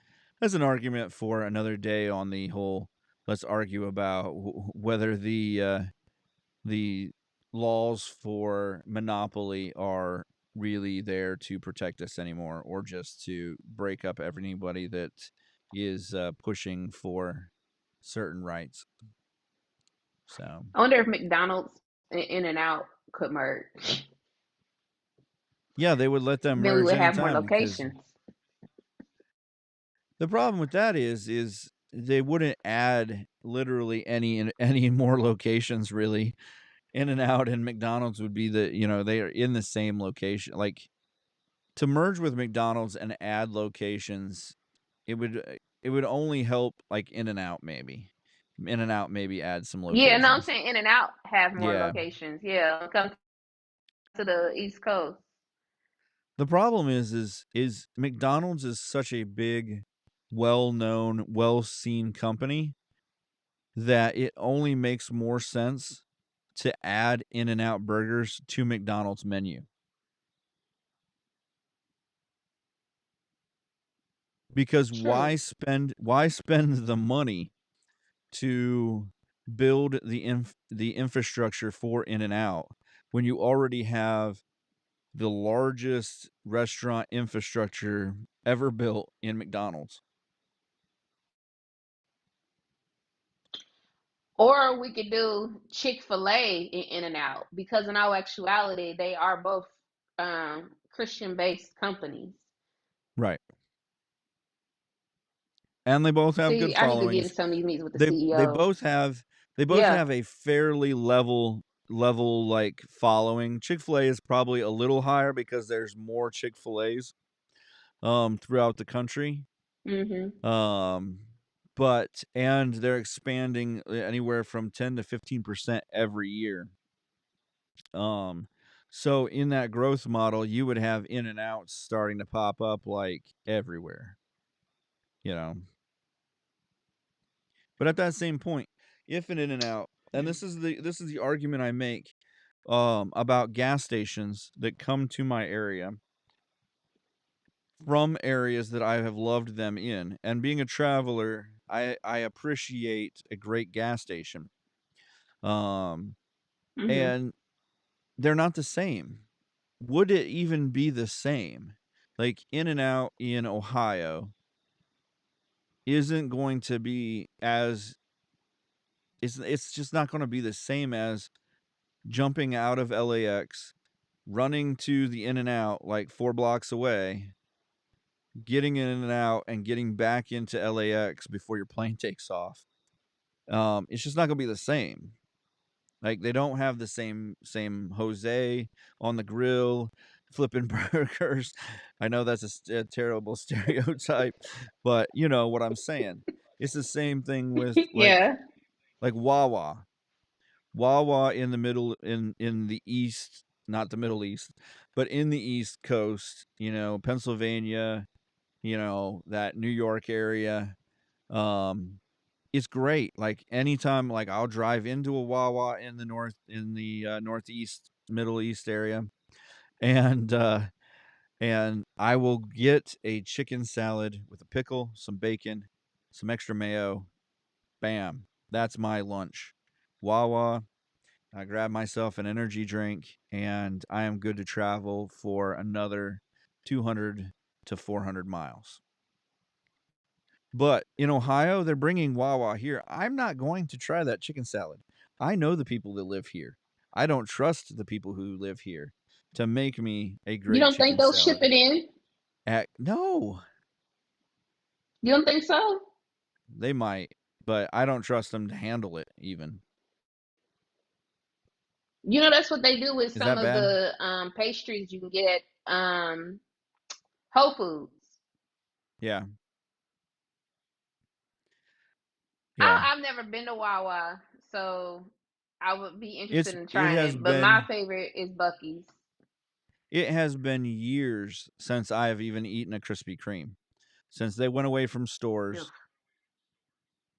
an argument for another day on the whole. Let's argue about whether the laws for monopoly are really there to protect us anymore, or just to break up anybody that is pushing for certain rights. So I wonder if McDonald's and In-N-Out could merge. yeah, they would let them Then we merge would have more anytime, because locations. the problem with that is they wouldn't add literally any more locations really. In-N-Out and McDonald's would be they are in the same location. Like, to merge with McDonald's and add locations, it would only help like In-N-Out maybe. In-N-Out maybe add some Yeah, no, I'm locations. saying In-N-Out have more Yeah. locations. Yeah, come to the East Coast. The problem is McDonald's is such a big, well-known, well-seen company that it only makes more sense to add In-N-Out burgers to McDonald's menu. Because why spend the money to build the infrastructure for In-N-Out when you already have the largest restaurant infrastructure ever built in McDonald's? Or we could do Chick-fil-A in In-N-Out, because in all actuality, they are both Christian-based companies. Right. And they both have good See, I need to get in followings. some of these meetings with the They CEO. both have Yeah. a fairly level like following. Chick-fil-A is probably a little higher because there's more Chick-fil-A's throughout the country. Mm-hmm. But and they're expanding anywhere from 10 to 15% every year. So in that growth model, you would have In-N-Outs starting to pop up like everywhere, you know. But at that same point, if an In-N-Out, and this is the argument I make about gas stations that come to my area from areas that I have loved them in, and being a traveler, I appreciate a great gas station. Mm-hmm. And they're not the same. Would it even be the same? Like In-N-Out in Ohio isn't going to be as it's just not going to be the same as jumping out of LAX, running to the In-N-Out like 4 blocks away, getting in and out and getting back into LAX before your plane takes off. It's just not going to be the same. Like they don't have the same Jose on the grill flipping burgers. I know that's a terrible stereotype, but you know what I'm saying. It's the same thing with Yeah. like Wawa. Wawa in the middle in the east, not the Middle East, but in the East Coast, you know, Pennsylvania, you know, that New York area. It's great. Like anytime, like I'll drive into a Wawa in the northeast, Middle East area, and I will get a chicken salad with a pickle, some bacon, some extra mayo. Bam, that's my lunch. Wawa. I grab myself an energy drink, and I am good to travel for another 200 to 400 miles. But in Ohio, they're bringing Wawa here. I'm not going to try that chicken salad. I know the people that live here. I don't trust the people who live here to make me a You great don't think chicken they'll ship salad. it in? No, You don't think so? they might, but I don't trust them to handle it even. You know, that's what they do with Is some that of bad? the pastries you can get at Whole Foods. Yeah. Yeah. I've never been to Wawa, so I would be interested in It trying has it. But my been favorite is Buc-ee's. years since I have even eaten a Krispy Kreme. Since they went away from Ugh. stores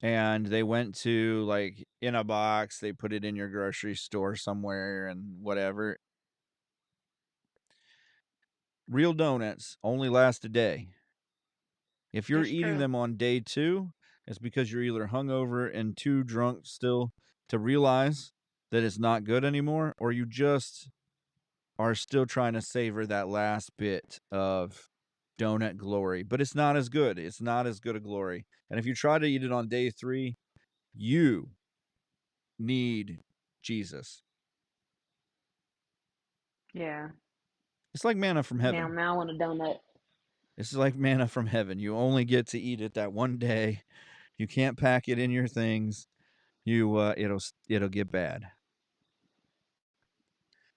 and they went to like in a box, they put it in your grocery store somewhere and whatever. Real donuts only last a day. If you're It's eating true. them on day 2, it's because you're either hungover and too drunk still to realize that it's not good anymore, or you just are still trying to savor that last bit of donut glory. But it's not as good. It's not as good a glory. And if you try to eat it on day 3, you need Jesus. Yeah. It's like manna from heaven. Now I want a donut. It's like manna from heaven. You only get to eat it that one day. You can't pack it in your things. You it'll get bad.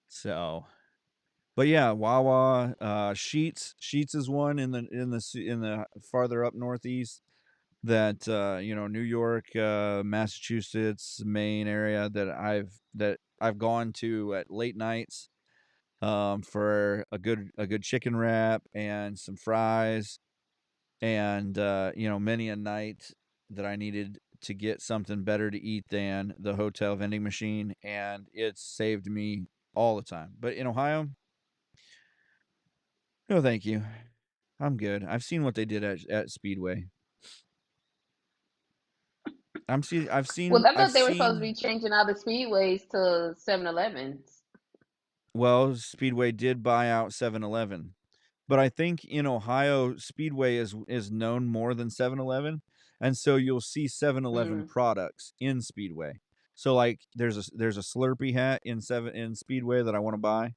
So, but yeah, Wawa, Sheets is one in the farther up northeast that you know, New York, Massachusetts, Maine area that I've gone to at late nights for a good chicken wrap and some fries, and you know, many a night that I needed to get something better to eat than the hotel vending machine, and it's saved me all the time. But in Ohio, no, thank you. I'm good. I've seen what they did at Speedway. I've Well, I thought they were supposed to seen. be changing all the speedways to 7-Elevens. Well, Speedway did buy out 7-Eleven, but I think in Ohio, Speedway is known more than 7-Eleven, and so you'll see 7-Eleven Mm. products in Speedway. So like there's a Slurpee hat in Speedway that I want to buy.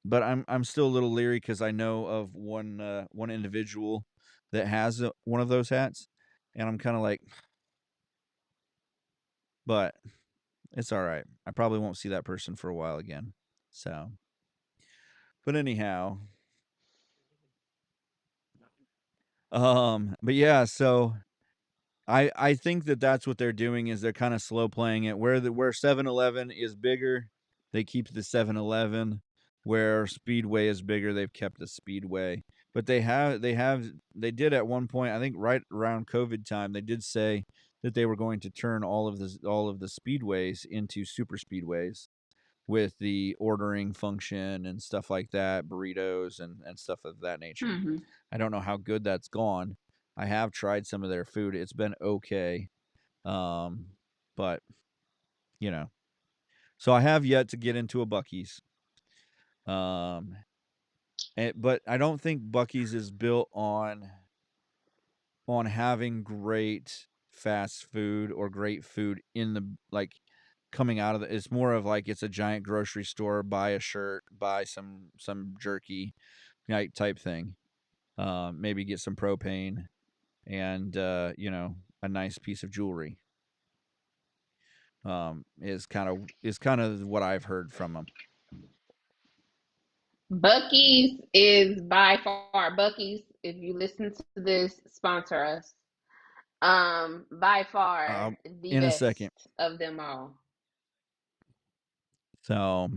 But I'm still a little leery because I know of one individual that has one of those hats, and I'm kind of like, but it's all right. I probably won't see that person for a while again. So, but anyhow, but yeah, so I think that's what they're doing is they're kind of slow playing it. Where 7-Eleven is bigger, they keep the 7-Eleven. Where Speedway is bigger, they've kept the Speedway. But they did at one point, I think right around COVID time, they did say that they were going to turn all of the speedways into super speedways with the ordering function and stuff like that, burritos and stuff of that nature. Mm-hmm. I don't know how good that's gone. I have tried some of their food. It's been okay. But you know. So I have yet to get into a Buc-ee's. But I don't think Buc-ee's is built on having great fast food or great food in the like coming out of it. It's more of like it's a giant grocery store, buy a shirt, buy some jerky, type thing. Maybe get some propane and a nice piece of jewelry. Is kind of what I've heard from them. Buc-ee's is by far Buc-ee's. If you listen to this, sponsor us. By far the in a best second. of them all. So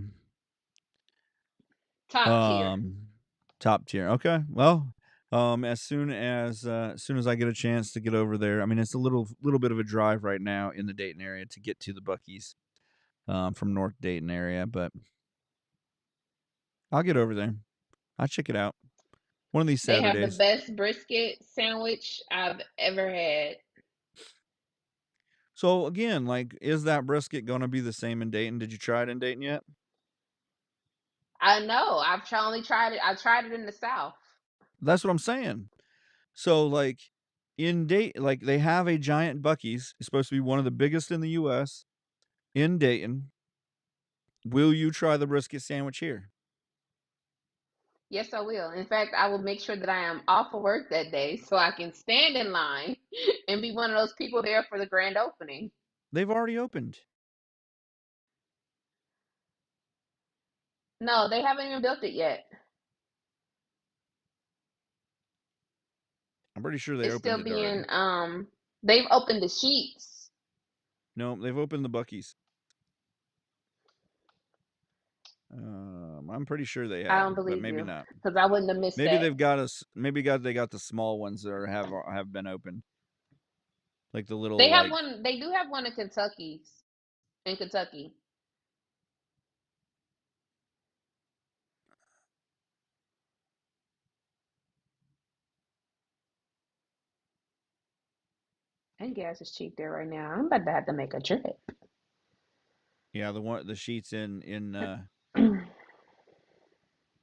top tier. Okay. Well, as soon as I get a chance to get over there, I mean it's a little bit of a drive right now in the Dayton area to get to the Buc-ee's from North Dayton area, but I'll get over there. I'll check it out. One of these Saturdays. They have the best brisket sandwich I've ever had. So again, like, is that brisket going to be the same in Dayton? Did you try it in Dayton yet? I know. I've only tried it. I tried it in the South. That's what I'm saying. So like in Dayton, like they have a giant Buc-ee's. It's supposed to be one of the biggest in the U.S. in Dayton. Will you try the brisket sandwich here? Yes, I will. In fact, I will make sure that I am off of work that day so I can stand in line and be one of those people there for the grand opening. They've already opened. No, they haven't even built it yet. I'm pretty sure they It's opened still it already. being they've opened the sheets. No, they've opened the Buc-ee's. I'm pretty sure they have. I don't believe but maybe you, not. because I wouldn't have missed Maybe that. they've got us. Maybe they got the small ones that have been open. Like the little. They have one. They do have one in Kentucky. In Kentucky. And gas is cheap there right now. I'm about to have to make a trip. Yeah, the sheets in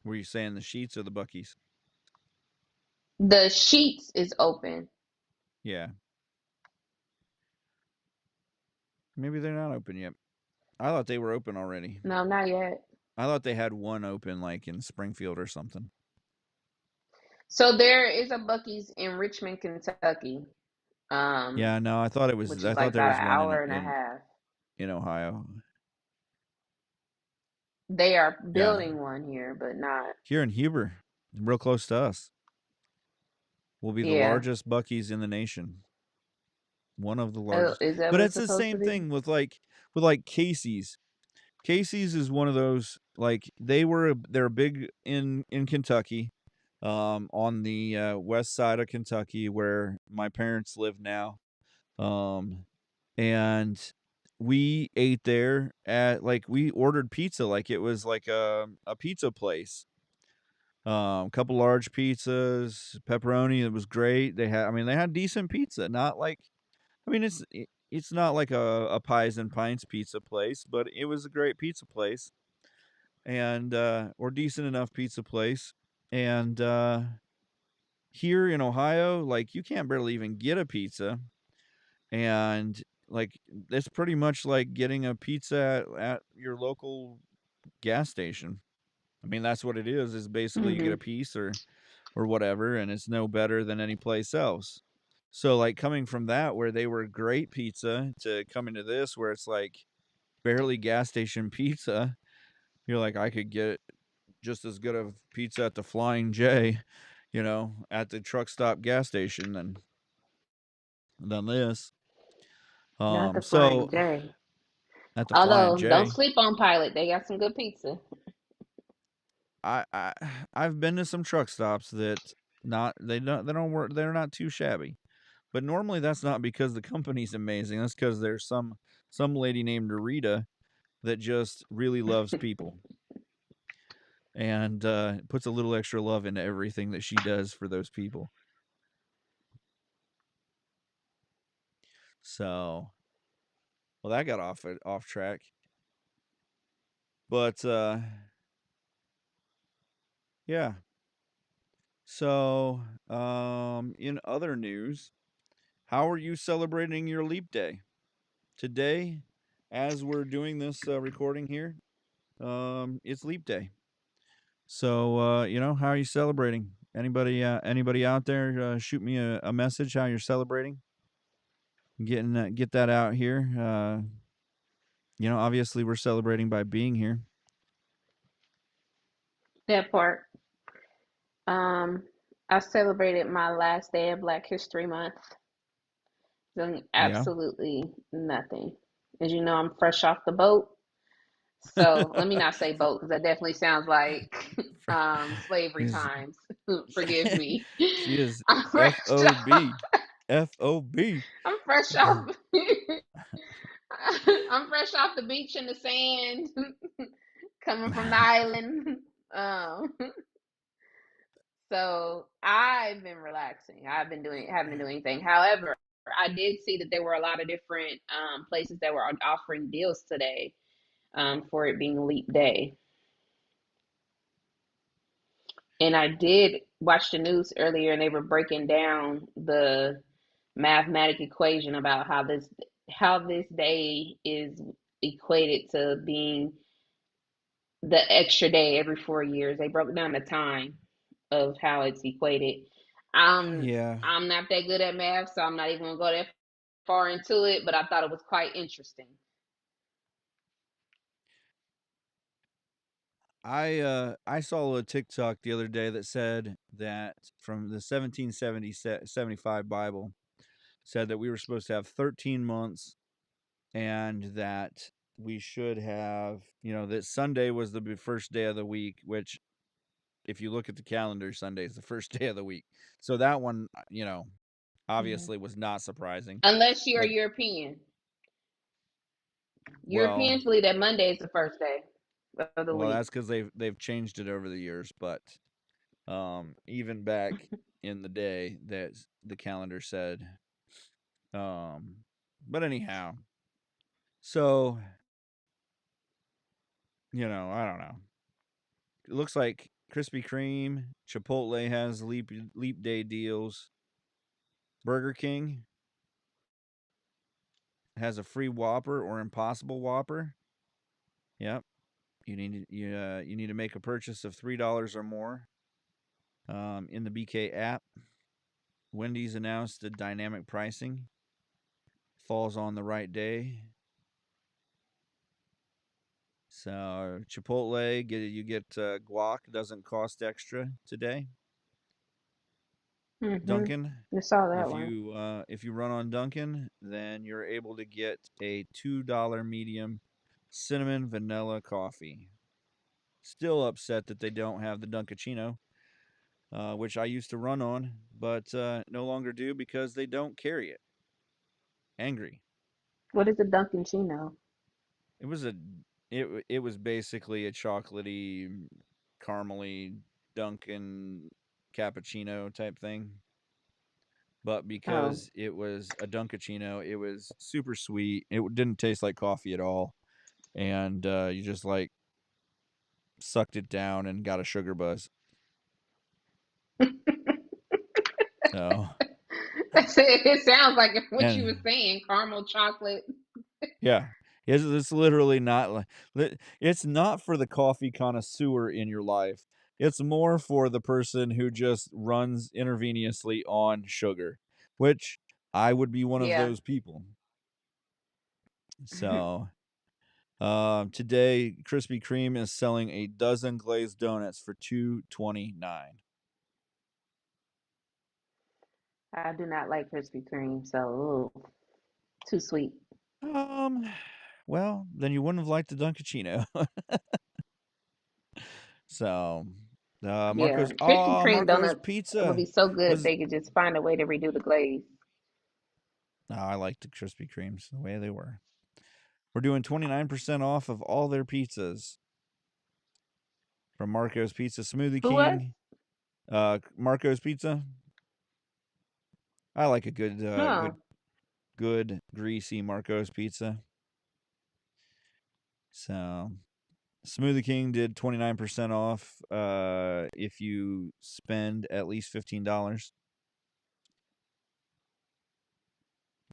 were you saying the sheets or the Buc-ee's? The sheets is open. Yeah. Maybe they're not open yet. I thought they were open already. No, not yet. I thought they had one open like in Springfield or something. So there is a Buc-ee's in Richmond, Kentucky. Yeah, no, I thought it was. Which is I thought like there was about an hour and a half in Ohio. They are building one here, but not here in Huber, real close to us. Will be the largest Buc-ee's in the nation. One of the largest. But it's the same thing with like Casey's. Casey's is one of those, like they're big in Kentucky. on the west side of Kentucky where my parents live now. And we ate there at we ordered pizza like it was like a pizza place. Couple large pizzas, pepperoni. It was great. They had decent pizza. Not like, it's not like a Pies and Pints pizza place, but it was a great pizza place, and or decent enough pizza place. And here in Ohio, like you can't barely even get a pizza, and like it's pretty much like getting a pizza at your local gas station. That's what it is basically you get Hmm. a piece or whatever, and it's no better than any place else. So like coming from that where they were great pizza to coming to this where it's like barely gas station pizza, you're like I could get just as good of pizza at the Flying J, at the truck stop gas station than this. Not the Flying So J. at the Flying Although, don't J, sleep on Pilot. They got some good pizza. I I've been to some truck stops that not they don't work, they're not too shabby. But normally that's not because the company's amazing. That's because there's some lady named Rita that just really loves people and puts a little extra love into everything that she does for those people. So, well, that got off track. But yeah. So, in other news, how are you celebrating your leap day today? As we're doing this recording here, it's leap day. So, how are you celebrating? Anybody out there? Shoot me a message how you're celebrating. Get that out here. Obviously we're celebrating by being here. That part. Um, I celebrated my last day of Black History Month. Doing Yeah. absolutely nothing. As you know, I'm fresh off the boat. So let me not say boat because that definitely sounds like slavery Is times. Forgive me. she is I'm fresh off. FOB. FOB. I'm fresh off. I'm fresh off the beach in the sand, coming from the island. Um, so I've been relaxing. Haven't been doing anything. However, I did see that there were a lot of different places that were offering deals today for it being Leap Day. And I did watch the news earlier, and they were breaking down the mathematic equation about how this day is equated to being the extra day every 4 years. They broke down the time of how it's equated. I'm Yeah. I'm not that good at math, so I'm not even gonna go that far into it, but I thought it was quite interesting. I saw a TikTok the other day that said that from the 75 Bible said that we were supposed to have 13 months and that we should have, that Sunday was the first day of the week, which if you look at the calendar, Sunday is the first day of the week. So that one, Mhm. obviously was not surprising. Unless you're But European. well, Europeans believe that Monday is the first day of the well, week. that's because they've changed it over the years. But even back in the day, that the calendar said. Um, but anyhow, so I don't know. It looks like Krispy Kreme, Chipotle has leap day deals. Burger King has a free Whopper or Impossible Whopper. Yep. You need to make a purchase of $3 or more in the BK app. Wendy's announced the dynamic pricing. Falls on the right day. So Chipotle, you get guac, doesn't cost extra today. Mhm. Dunkin', I saw that one. if you run on Dunkin', then you're able to get a $2 medium cinnamon vanilla coffee. Still upset that they don't have the Dunkachino. which I used to run on, but no longer do because they don't carry it. Angry. What is a Dunkin' Chino? It was a it was basically a chocolatey, caramely Dunkin' cappuccino type thing. But Oh, because it was a Dunkaccino, it was super sweet. It didn't taste like coffee at all, and you just like sucked it down and got a sugar buzz. So it sounds like what you and were saying, caramel chocolate. yeah, it's literally not like it's not for the coffee connoisseur in your life. It's more for the person who just runs intravenously on sugar, which I would be one of Yeah. those people. So today, Krispy Kreme is selling a dozen glazed donuts for $2.29. I do not like Krispy Kreme, so ooh, too sweet. Um, well, then you wouldn't have liked the Dunkaccino. So, Yeah, Krispy Kreme Marco's donuts would Pizza be so good if was. they could just find a way to redo the glaze. No, I liked the Krispy Kremes the way they were. We're doing 29% off of all their pizzas from Marco's Pizza. Smoothie Who was? King, Marco's Pizza. I like a No. good greasy Marco's Pizza. So, Smoothie King did 29% off if you spend at least $15.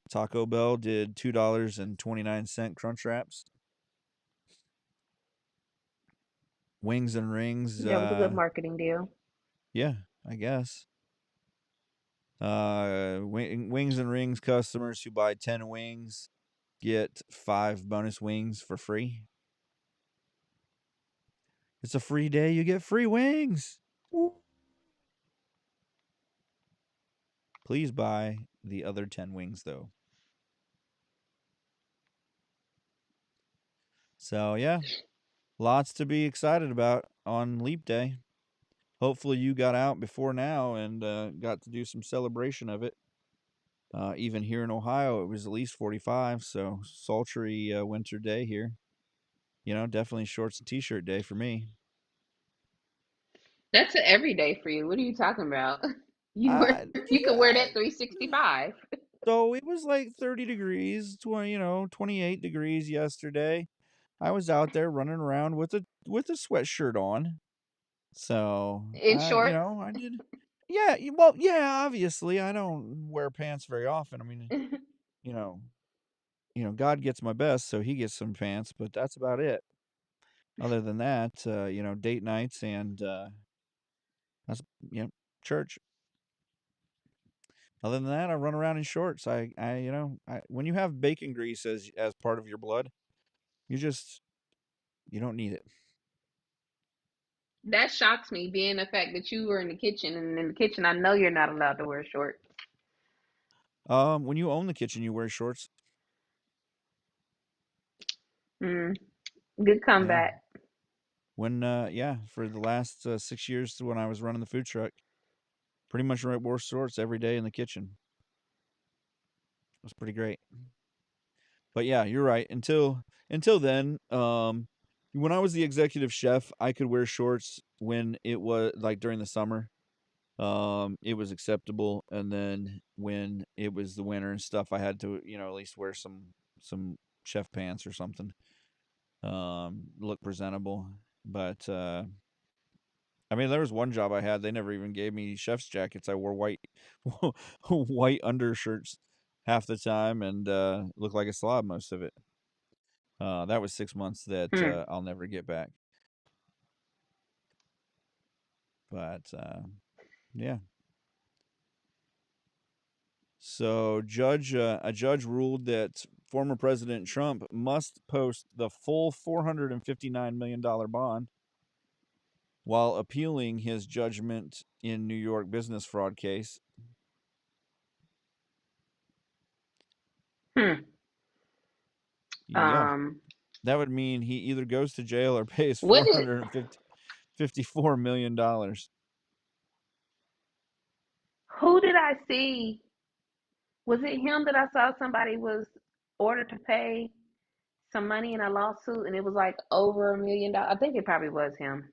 Taco Bell did $2.29 crunch wraps. Wings and Rings, That was a good marketing deal. yeah, I guess. Wings and Rings customers who buy 10 wings get 5 bonus wings for free. It's a free day, you get free wings. Woo. Please buy the other 10 wings though. So, yeah, lots to be excited about on Leap Day. Hopefully, you got out before now and got to do some celebration of it. Even here in Ohio, it was at least 45, so sultry winter day here. You know, definitely shorts and t-shirt day for me. That's an everyday for you. What are you talking about? I, You could wear that I 365. so it was like 30 degrees, 28 degrees yesterday. I was out there running around with a sweatshirt on. So, In shorts. I did. Yeah, well, yeah, obviously I don't wear pants very often. I mean, you know, God gets my best, so he gets some pants, but that's about it. Other than that, date nights and that's church. Other than that, I run around in shorts. When you have bacon grease as part of your blood, you just you don't need it. That shocks me, being the fact that you were in the kitchen, and in the kitchen, I know you're not allowed to wear shorts. When you own the kitchen, you wear shorts. Mm, good Yeah. comeback. For the last 6 years when I was running the food truck, pretty much wore shorts every day in the kitchen. It was pretty great. But yeah, you're right. Until then, when I was the executive chef, I could wear shorts when it was like during the summer. It was acceptable, and then when it was the winter and stuff, I had to, at least wear some chef pants or something. Look presentable. But I mean, there was one job I had. They never even gave me chef's jackets. I wore white, white undershirts half the time and looked like a slob most of it. That was 6 months that Hmm. I'll never get back. But yeah. So a judge ruled that former President Trump must post the full $459 million bond while appealing his judgment in New York business fraud case. Hmm. Yeah. Um. That would mean he either goes to jail or pays What did? $454 million. Who did I see? Was it him that I saw somebody was ordered to pay some money in a lawsuit and it was like over $1 million? I think it probably was him.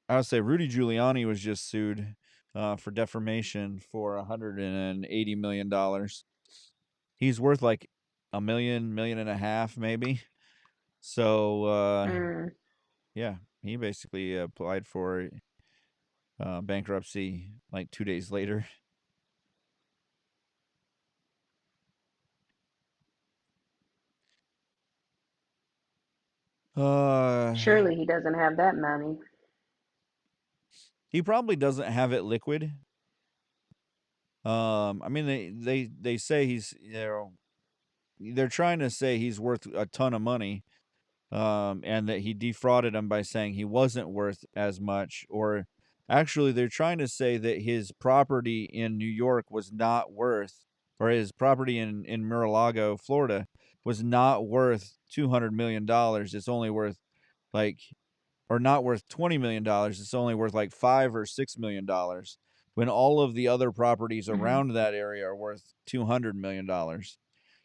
I would say Rudy Giuliani was just sued for defamation for $180 million. He's worth like $1 million, $1.5 million, maybe. So yeah, he basically applied for bankruptcy like 2 days later. Surely he doesn't have that money. He probably doesn't have it liquid. I mean, they say he's, they're trying to say he's worth a ton of money, and that he defrauded them by saying he wasn't worth as much. Or actually, they're trying to say that his property in New York was not worth, or his property in Mar-a-Lago, Florida, was not worth $200 million. It's only worth like, or not worth $20 million. It's only worth like $5 or $6 million, when all of the other properties around that area are worth $200 million.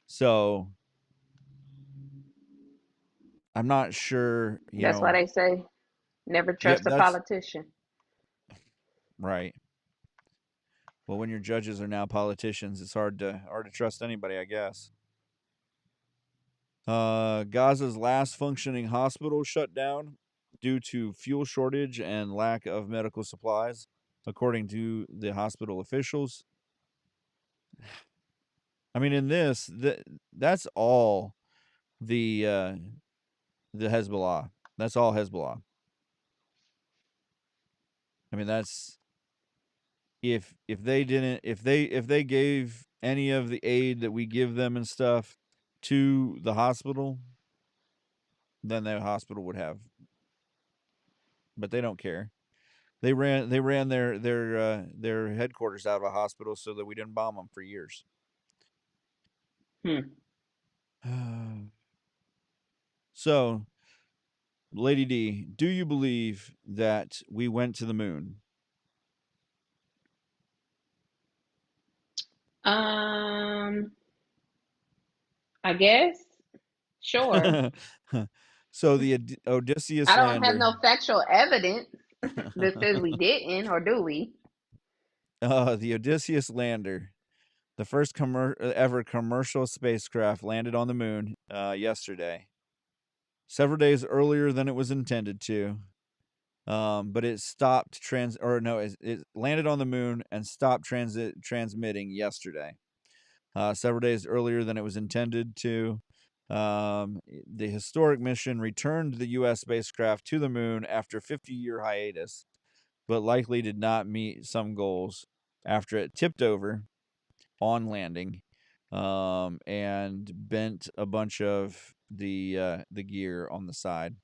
So I'm not sure, That's why they say never Yep, trust a that's politician. right. Well, when your judges are now politicians, it's hard to trust anybody, I guess. Gaza's last functioning hospital shut down due to fuel shortage and lack of medical supplies, according to the hospital officials. I mean, in this, that's all the Hezbollah. That's all Hezbollah. I mean, that's if they didn't, if they gave any of the aid that we give them and stuff to the hospital, then the hospital would have. But they don't care. They ran their headquarters out of a hospital so that we didn't bomb them for years. So, Lady D, do you believe that we went to the moon? I guess. Sure. So the Odysseus I don't have lander. no factual evidence that says we didn't, or do we? The Odysseus lander, the first ever commercial spacecraft, landed on the moon yesterday, several days earlier than it was intended to. But it stopped it landed on the moon and stopped transmitting yesterday. Several days earlier than it was intended to. The historic mission returned the U.S. spacecraft to the moon after a 50-year hiatus, but likely did not meet some goals after it tipped over on landing, and bent a bunch of the gear on the side.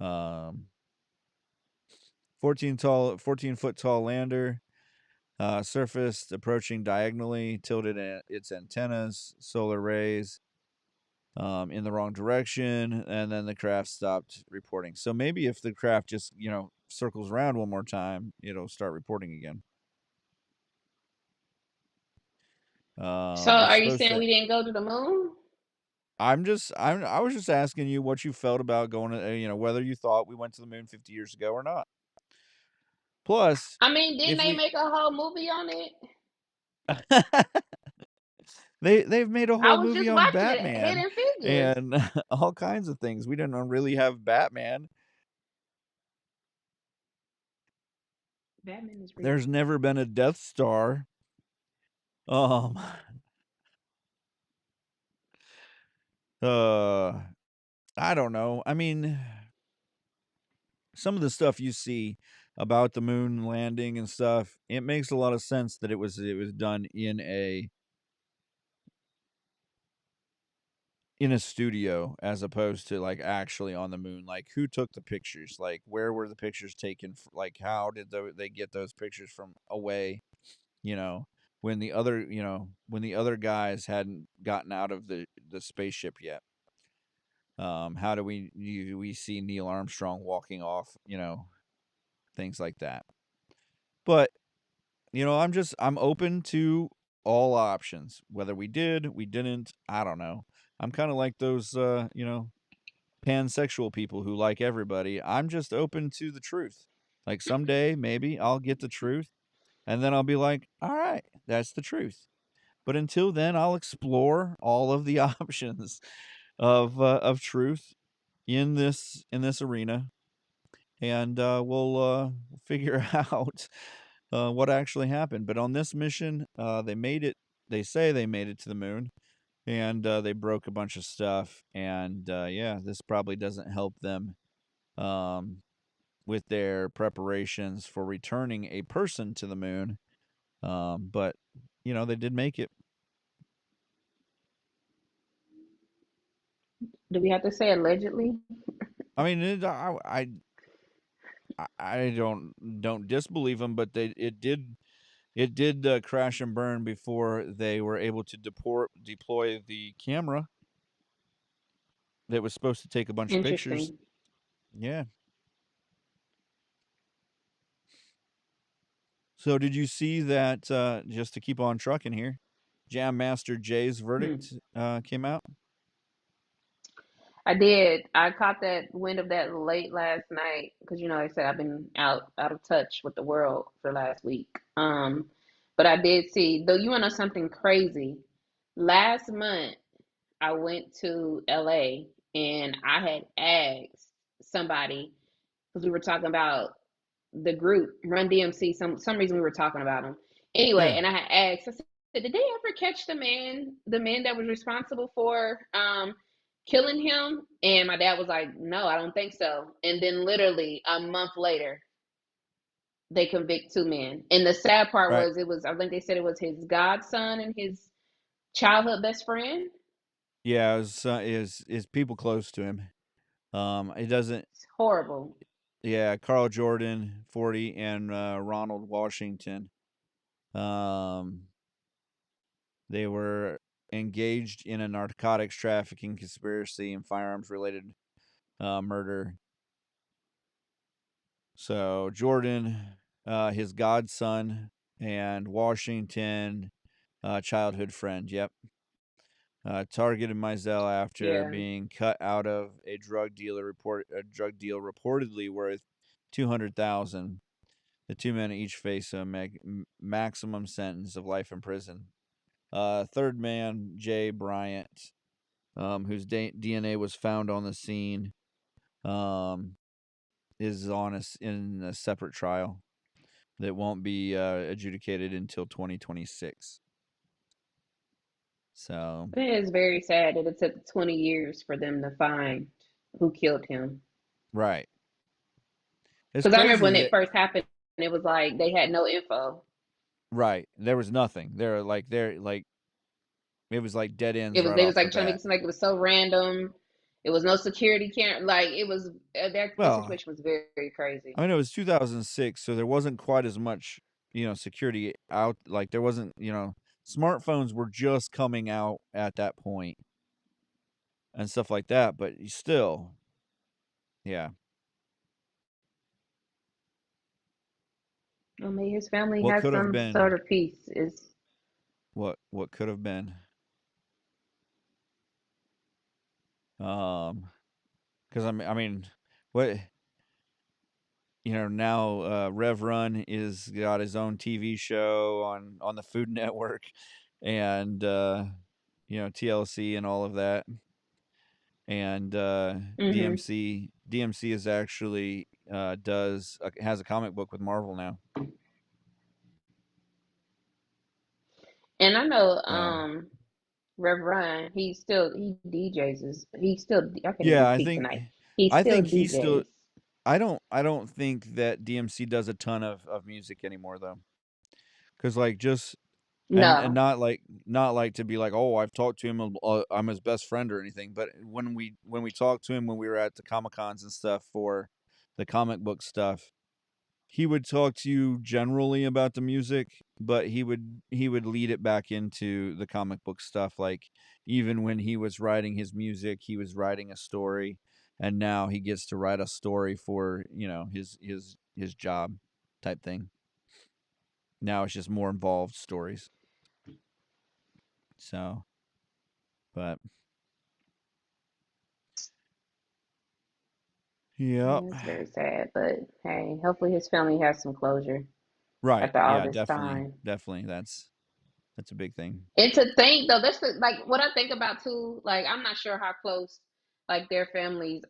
14-foot tall lander, surfaced approaching diagonally, tilted its antennas, solar rays, in the wrong direction, and then the craft stopped reporting. So maybe if the craft just, circles around one more time, it'll start reporting again. So are you saying we didn't go to the moon? I was just asking you what you felt about going to, whether you thought we went to the moon 50 years ago or not. Plus, I mean, didn't if they we make a whole movie on it? they've made a I whole was movie just on watching it, Batman Hidden Figures. and all kinds of things. We didn't really have Batman. Batman is real. There's never been a Death Star. I don't know. I mean, some of the stuff you see about the moon landing and stuff, it makes a lot of sense that it was done in a studio as opposed to like actually on the moon. Like, who took the pictures? Like, where were the pictures taken? Like, how did they get those pictures from away? When the other guys hadn't gotten out of the spaceship yet. How do we see Neil Armstrong walking off? Things like that. But I'm open to all options. Whether we did, we didn't, I don't know. I'm kind of like those, pansexual people who like everybody. I'm just open to the truth. Like someday, maybe I'll get the truth, and then I'll be like, all right, that's the truth. But until then, I'll explore all of the options of truth in this arena, and we'll figure out what actually happened. But on this mission, they made it. They say they made it to the moon, and they broke a bunch of stuff. And yeah, this probably doesn't help them um, with their preparations for returning a person to the moon. But they did make it. Do we have to say allegedly? I mean, I don't disbelieve them, but it did crash and burn before they were able to deploy the camera that was supposed to take a bunch of pictures. Interesting. Yeah. So did you see that? Just to keep on trucking here, Jam Master Jay's Hmm. verdict came out. I did. I caught that wind of that late last night because I said I've been out of touch with the world for last week. But I did see, though. You want to know something crazy? Last month I went to LA and I had asked somebody because we were talking about the group Run DMC. Some reason we were talking about them anyway, Yeah. and I had asked. I said, "Did they ever catch the man that was responsible for killing him?" And my dad was like, "No, I don't think so." And then literally a month later, they convict two men. And the sad part Right. was, I think they said it was his godson and his childhood best friend. Yeah. It was is people close to him. It doesn't. It's horrible. Yeah. Carl Jordan, 40, and Ronald Washington. Um, they were engaged in a narcotics trafficking conspiracy and firearms related murder. So Jordan, his godson, and Washington, childhood friend. Yep. Targeted Mizell after Yeah. being cut out of a drug deal reportedly worth 200,000. The two men each face a maximum sentence of life in prison. Third man, Jay Bryant, whose DNA was found on the scene, um, is in a separate trial that won't be adjudicated until 2026. So, It is very sad that it took 20 years for them to find who killed him. right. It's Because I remember crazy when it that, first happened, it was like they had no info. right, there was nothing. It was like dead ends It was right They was off the like trying to make bat. it seem like it was so random. It was no security camera. Like it was that Well, situation was very, very crazy. I mean, it was 2006, so there wasn't quite as much, security out. Like, there wasn't, smartphones were just coming out at that point and stuff like that, but still, yeah. Well, may his family What have could have some been, sort of peace. Is what could have been. Because I mean, what now Rev Run is got his own TV show on the Food Network, and TLC and all of that, and mm-hmm. DMC is actually has a comic book with Marvel now. And I know So Rev Run, he DJs. I can't even yeah, speak tonight. He I still think he still. DJs. I don't think that DMC does a ton of music anymore though, because like just and No. not like to be like, oh, I've talked to him, I'm his best friend or anything, but when we talked to him when we were at the Comic Cons and stuff for the comic book stuff, he would talk to you generally about the music, but he would lead it back into the comic book stuff. Like, even when he was writing his music, he was writing a story, and now he gets to write a story for his job type thing. Now it's just more involved stories. So, but yep. Yeah, it's very sad, but hey, hopefully his family has some closure Right. after all Yeah, this definitely. time. Definitely. That's a big thing. And to think though, that's like what I think about too. Like I'm not sure how close like their families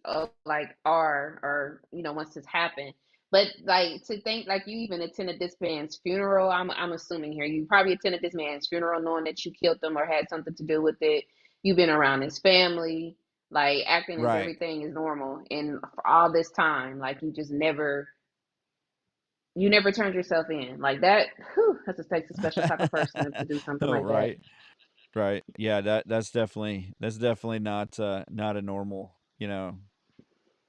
like are, or once this happened. But like to think like you even attended this man's funeral. I'm assuming here you probably attended this man's funeral knowing that you killed them or had something to do with it. You've been around his family, like acting as Right. everything is normal, and for all this time, like you never turned yourself in like that. Whew, that just takes a special type of person to do something Oh, like that. right. Right. Yeah, that's definitely not a normal,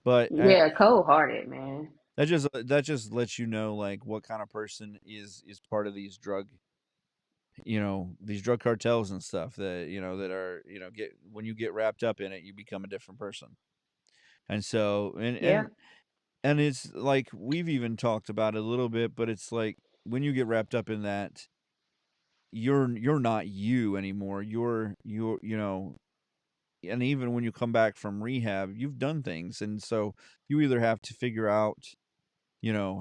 but Yeah, cold hearted, man. that just lets you know like what kind of person is part of these drug cartels and stuff that that are get when you get wrapped up in it, you become a different person. And so Yeah. and it's like we've even talked about it a little bit, but it's like when you get wrapped up in that, you're not you anymore. You're and even when you come back from rehab, you've done things, and so you either have to figure out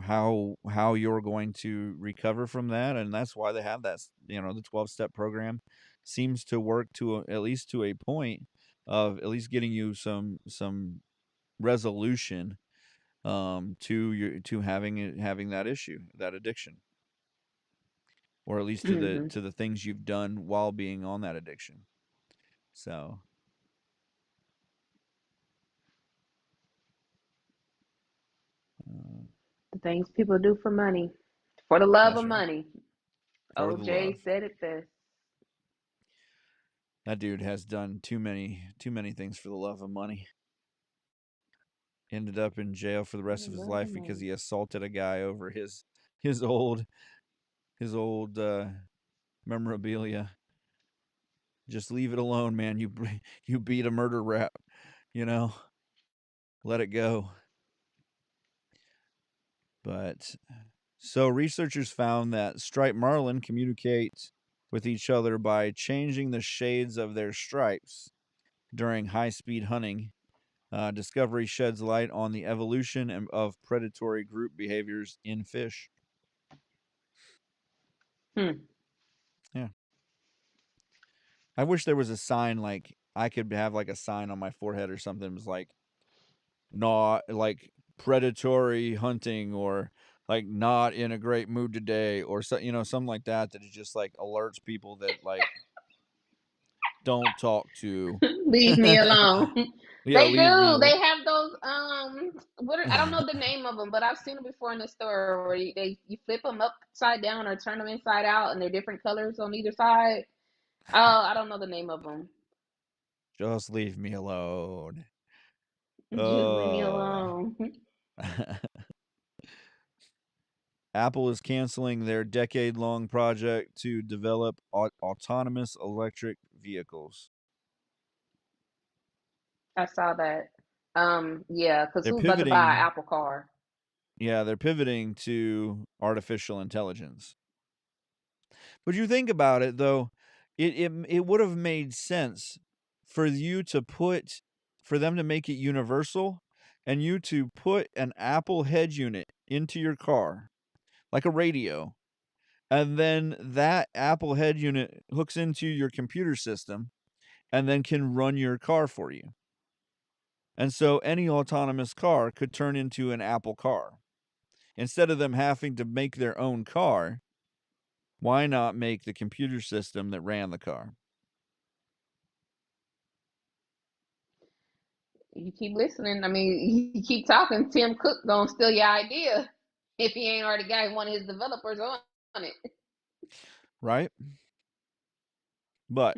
how you're going to recover from that. And that's why they have that the 12-step program seems to work at least to a point of at least getting you some resolution to having that issue, that addiction, or at least to the Hmm. to the things you've done while being on that addiction. So uh, The things people do for money, for the love that's of right, money. for the love. OJ said it best. That dude has done too many things for the love of money. Ended up in jail for the For rest the of his love of life because money. he assaulted a guy over his old his old memorabilia. Just leave it alone, man. You beat a murder rap, you know. Let it go. But so researchers found that striped marlin communicate with each other by changing the shades of their stripes during high-speed hunting. Discovery sheds light on the evolution of predatory group behaviors in fish. Hmm. Yeah. I wish there was a sign like I could have like a sign on my forehead or something. It was like not like predatory hunting or like not in a great mood today or so, something like that that it just like alerts people that like don't talk to. Leave me alone. Yeah, They leave me do. alone. They have those. I don't know the name of them, but I've seen them before in the store where you flip them upside down or turn them inside out, and they're different colors on either side. Oh, I don't know the name of them. Just leave me alone. Just leave me Uh alone. Apple is canceling their decade-long project to develop autonomous electric vehicles. I saw that. Yeah, because They're who's about to buy an pivoting. Apple car? Yeah, they're pivoting to artificial intelligence. But you think about it though, it would have made sense for you to put for them to make it universal and you to put an Apple head unit into your car, like a radio, and then that Apple head unit hooks into your computer system and then can run your car for you. And so any autonomous car could turn into an Apple car. Instead of them having to make their own car, why not make the computer system that ran the car? You keep listening. I mean, you keep talking. Tim Cook gonna steal your idea if he ain't already got one of his developers on it. Right? But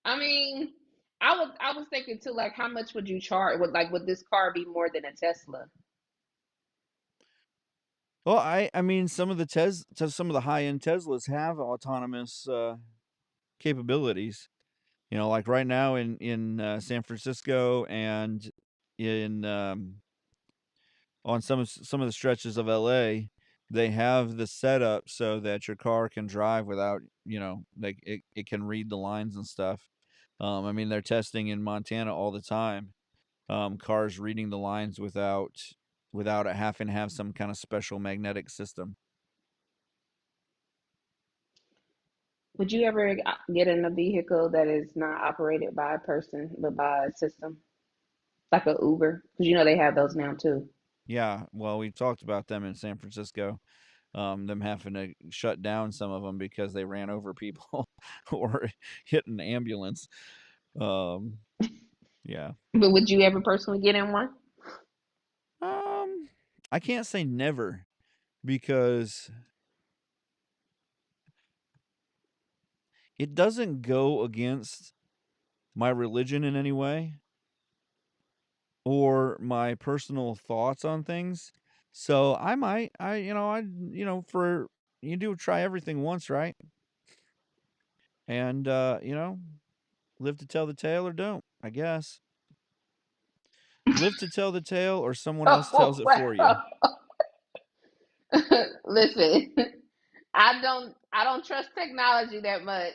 I mean, I was thinking too, like, how much would you charge? Would this car be more than a Tesla? well, I mean some of the some of the high-end Teslas have autonomous capabilities. Like right now in San Francisco and in on some of the stretches of LA, they have the setup so that your car can drive without, like it can read the lines and stuff. I mean, they're testing in Montana all the time. Cars reading the lines without it having to have some kind of special magnetic system. Would you ever get in a vehicle that is not operated by a person but by a system, like a Uber? Because they have those now too. Yeah, well, we talked about them in San Francisco. Them having to shut down some of them because they ran over people or hit an ambulance. Um, yeah. But would you ever personally get in one? Um, I can't say never because it doesn't go against my religion in any way or my personal thoughts on things. So for you do try everything once, right? And live to tell the tale or don't, I guess. Live to tell the tale or someone else tells Oh, it for you. wow. Listen, I don't trust technology that much.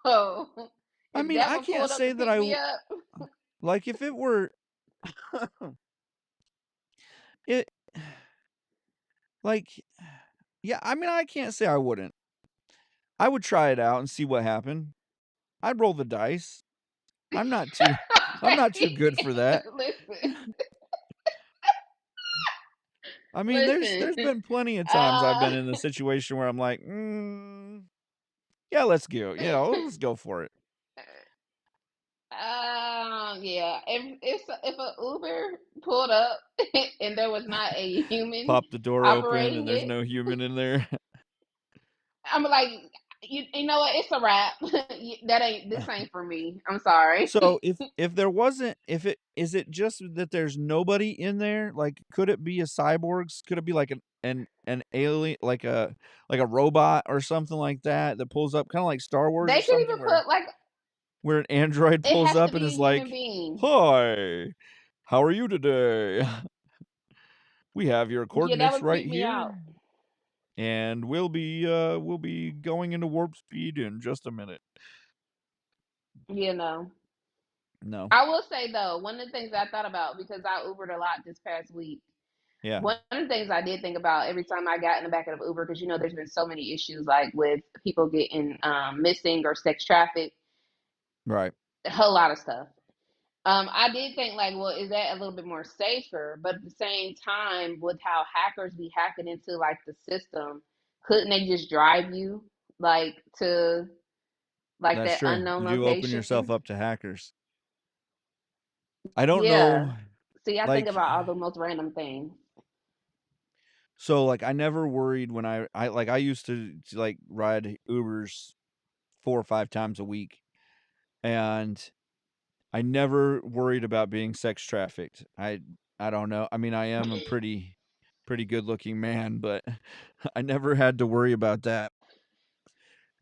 So I if mean, that I one can't pulled up say to that pick me up, like if it were it like yeah, I mean, I can't say I wouldn't. I would try it out and see what happened. I'd roll the dice. I'm not too I'm not too good for that. listen, I mean, there's listen. been plenty of times I've Uh, been in a situation where I'm like, yeah, let's go. Let's go for it. yeah. If a Uber pulled up and there was not a human Pop the door open and operating there's it, no human in there. I'm like, you know what? It's a wrap. This ain't for me. I'm sorry. So if there wasn't if it is it just that there's nobody in there? Like could it be a cyborg? Could it be like an alien like a robot or something like that pulls up kind of like Star Wars They or could something even put like where an android it pulls has to up and be is a human like, being. "Hi. How are you today? We have your Yeah, that coordinates would right creep me out. here and we'll be going into warp speed in just a minute." You know. No. I will say though, one of the things I thought about because I Ubered a lot this past week. Yeah. One of the things I did think about every time I got in the back of Uber, because there's been so many issues like with people getting missing or sex trafficked, Right. a whole lot of stuff. I did think like, well, is that a little bit more safer? But at the same time, with how hackers be hacking into like the system, couldn't they just drive you like to like That's that true. unknown You do open location? yourself up to hackers. I don't Yeah. know See, I think like about all the most random things. so like I never worried when I used to like ride Ubers 4 or 5 times a week and I never worried about being sex trafficked. I don't know. I mean, I am a pretty good-looking man, but I never had to worry about that.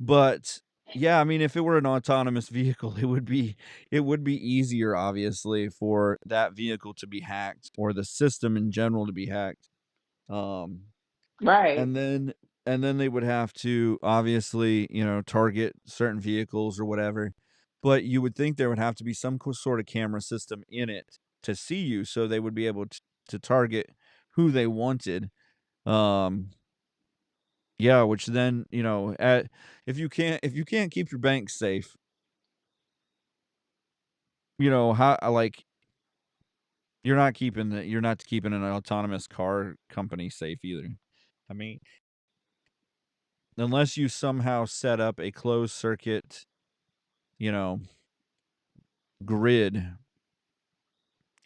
But yeah, I mean, if it were an autonomous vehicle, it would be easier obviously for that vehicle to be hacked or the system in general to be hacked. Um Right. and then they would have to obviously, target certain vehicles or whatever. But you would think there would have to be some sort of camera system in it to see you, so they would be able to target who they wanted. Um, yeah, which then if you can't keep your bank safe, how like you're not keeping an autonomous car company safe either. I mean, unless you somehow set up a closed circuit, you know, grid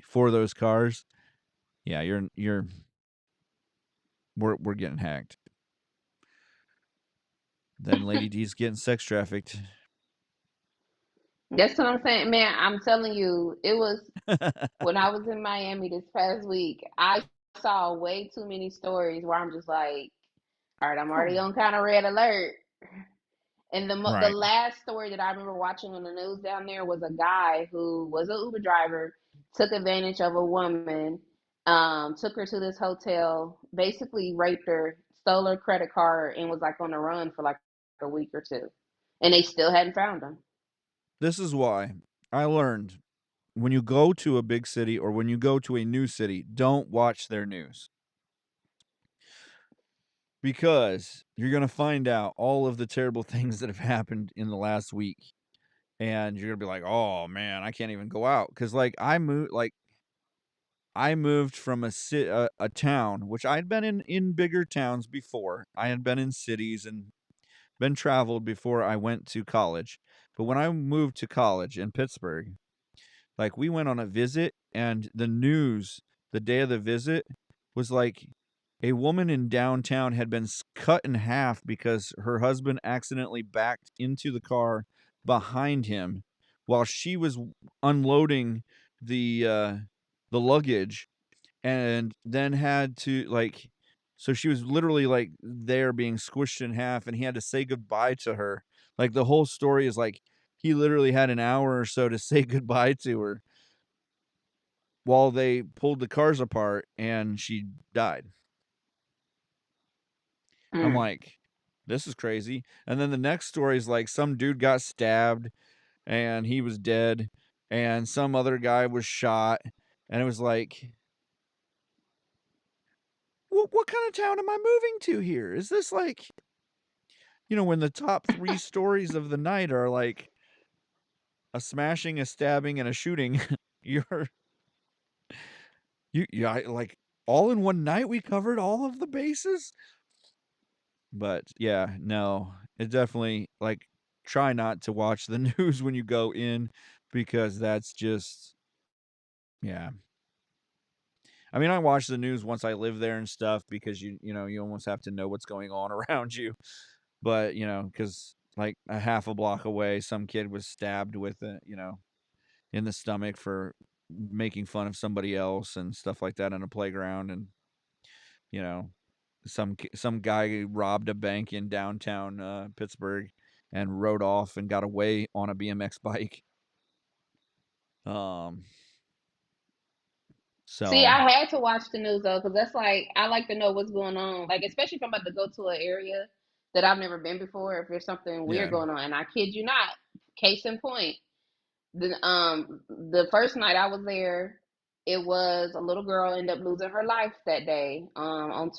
for those cars, yeah, we're getting hacked. Then Lady D's getting sex trafficked. That's what I'm saying, man. I'm telling you, it was when I was in Miami this past week. I saw way too many stories where I'm just like, all right, I'm already on kind of red alert. And the Right. last story that I remember watching on the news down there was a guy who was an Uber driver, took advantage of a woman, took her to this hotel, basically raped her, stole her credit card and was like on the run for like a week or two, and they still hadn't found him. This is why I learned when you go to a big city or when you go to a new city, don't watch their news. Because you're going to find out all of the terrible things that have happened in the last week. And you're going to be like, oh man, I can't even go out. Because I moved from a town, which I'd been in bigger towns before. I had been in cities and been traveled before I went to college. But when I moved to college in Pittsburgh, we went on a visit, and the news the day of the visit was like a woman in downtown had been cut in half because her husband accidentally backed into the car behind him while she was unloading the luggage, and then had to so she was literally there being squished in half, and he had to say goodbye to her. The whole story is he literally had an hour or so to say goodbye to her while they pulled the cars apart, and she died. I'm like, this is crazy. And then the next story is some dude got stabbed and he was dead, and some other guy was shot, and it was like, what kind of town am I moving to here? Is this when the top 3 stories of the night are a smashing, a stabbing, and a shooting, all in one night we covered all of the bases? But yeah, no, it definitely try not to watch the news when you go in, because that's just, yeah. I mean, I watch the news once I live there and stuff, because you almost have to know what's going on around you. But, because a half a block away, some kid was stabbed with it, in the stomach for making fun of somebody else and stuff like that in a playground. And, some guy robbed a bank in downtown Pittsburgh and rode off and got away on a BMX bike. See, So I had to watch the news though, because that's I like to know what's going on. Especially if I'm about to go to an area that I've never been before, if there's something yeah. weird going on. And I kid you not, case in point, the first night I was there, it was a little girl ended up losing her life that day. On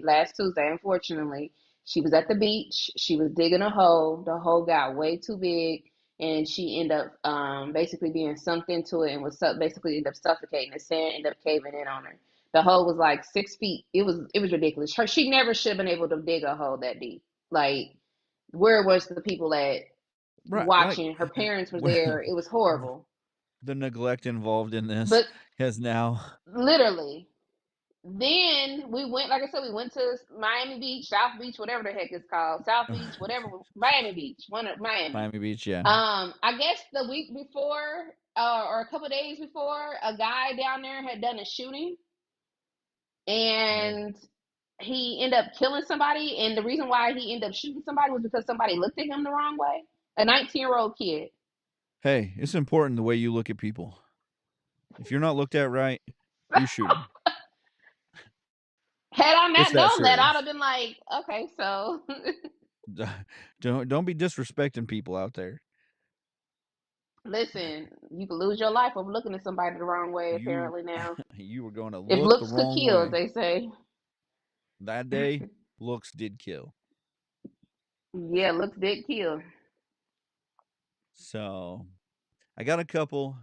last Tuesday, unfortunately. She was at the beach. She was digging a hole. The hole got way too big, and she ended up basically being sunk into it and was basically ended up suffocating. The sand ended up caving in on her. The hole was like 6 feet. It was ridiculous. She never should have been able to dig a hole that deep. Where was the people at Right, watching? Her parents were there. It was horrible. the neglect involved in this But has now. literally, then we went, like I said, we went to Miami Beach, South Beach, whatever the heck it's called, South Beach, whatever, Miami Beach, one of Miami. Miami Beach, yeah. I guess the week before, or a couple days before, a guy down there had done a shooting, and he ended up killing somebody. And the reason why he ended up shooting somebody was because somebody looked at him the wrong way. A 19-year-old kid. Hey, it's important the way you look at people. If you're not looked at right, you shoot them. Had I not known that, I'd serious. have been like, okay, so Don't be disrespecting people out there. listen, you can lose your life over looking at somebody the wrong way, apparently now. You were going to If look the looks could wrong kill, way. as they say. That day, looks did kill. Yeah, looks did kill. So, I got a couple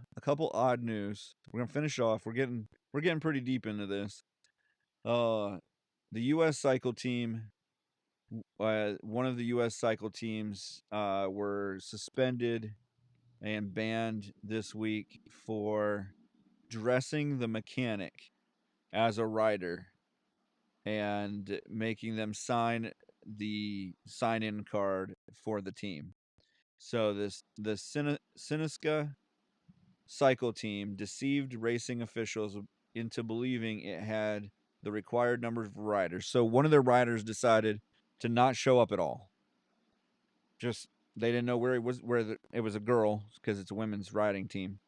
odd news. We're gonna finish off. We're getting pretty deep into this. The U.S. cycle team, one of the U.S. cycle teams, were suspended and banned this week for dressing the mechanic as a rider and making them sign the sign-in card for the team. So the Synesca cycle team deceived racing officials into believing it had the required number of riders. So one of their riders decided to not show up at all. Just they didn't know where he was, it was a girl, because it's a women's riding team.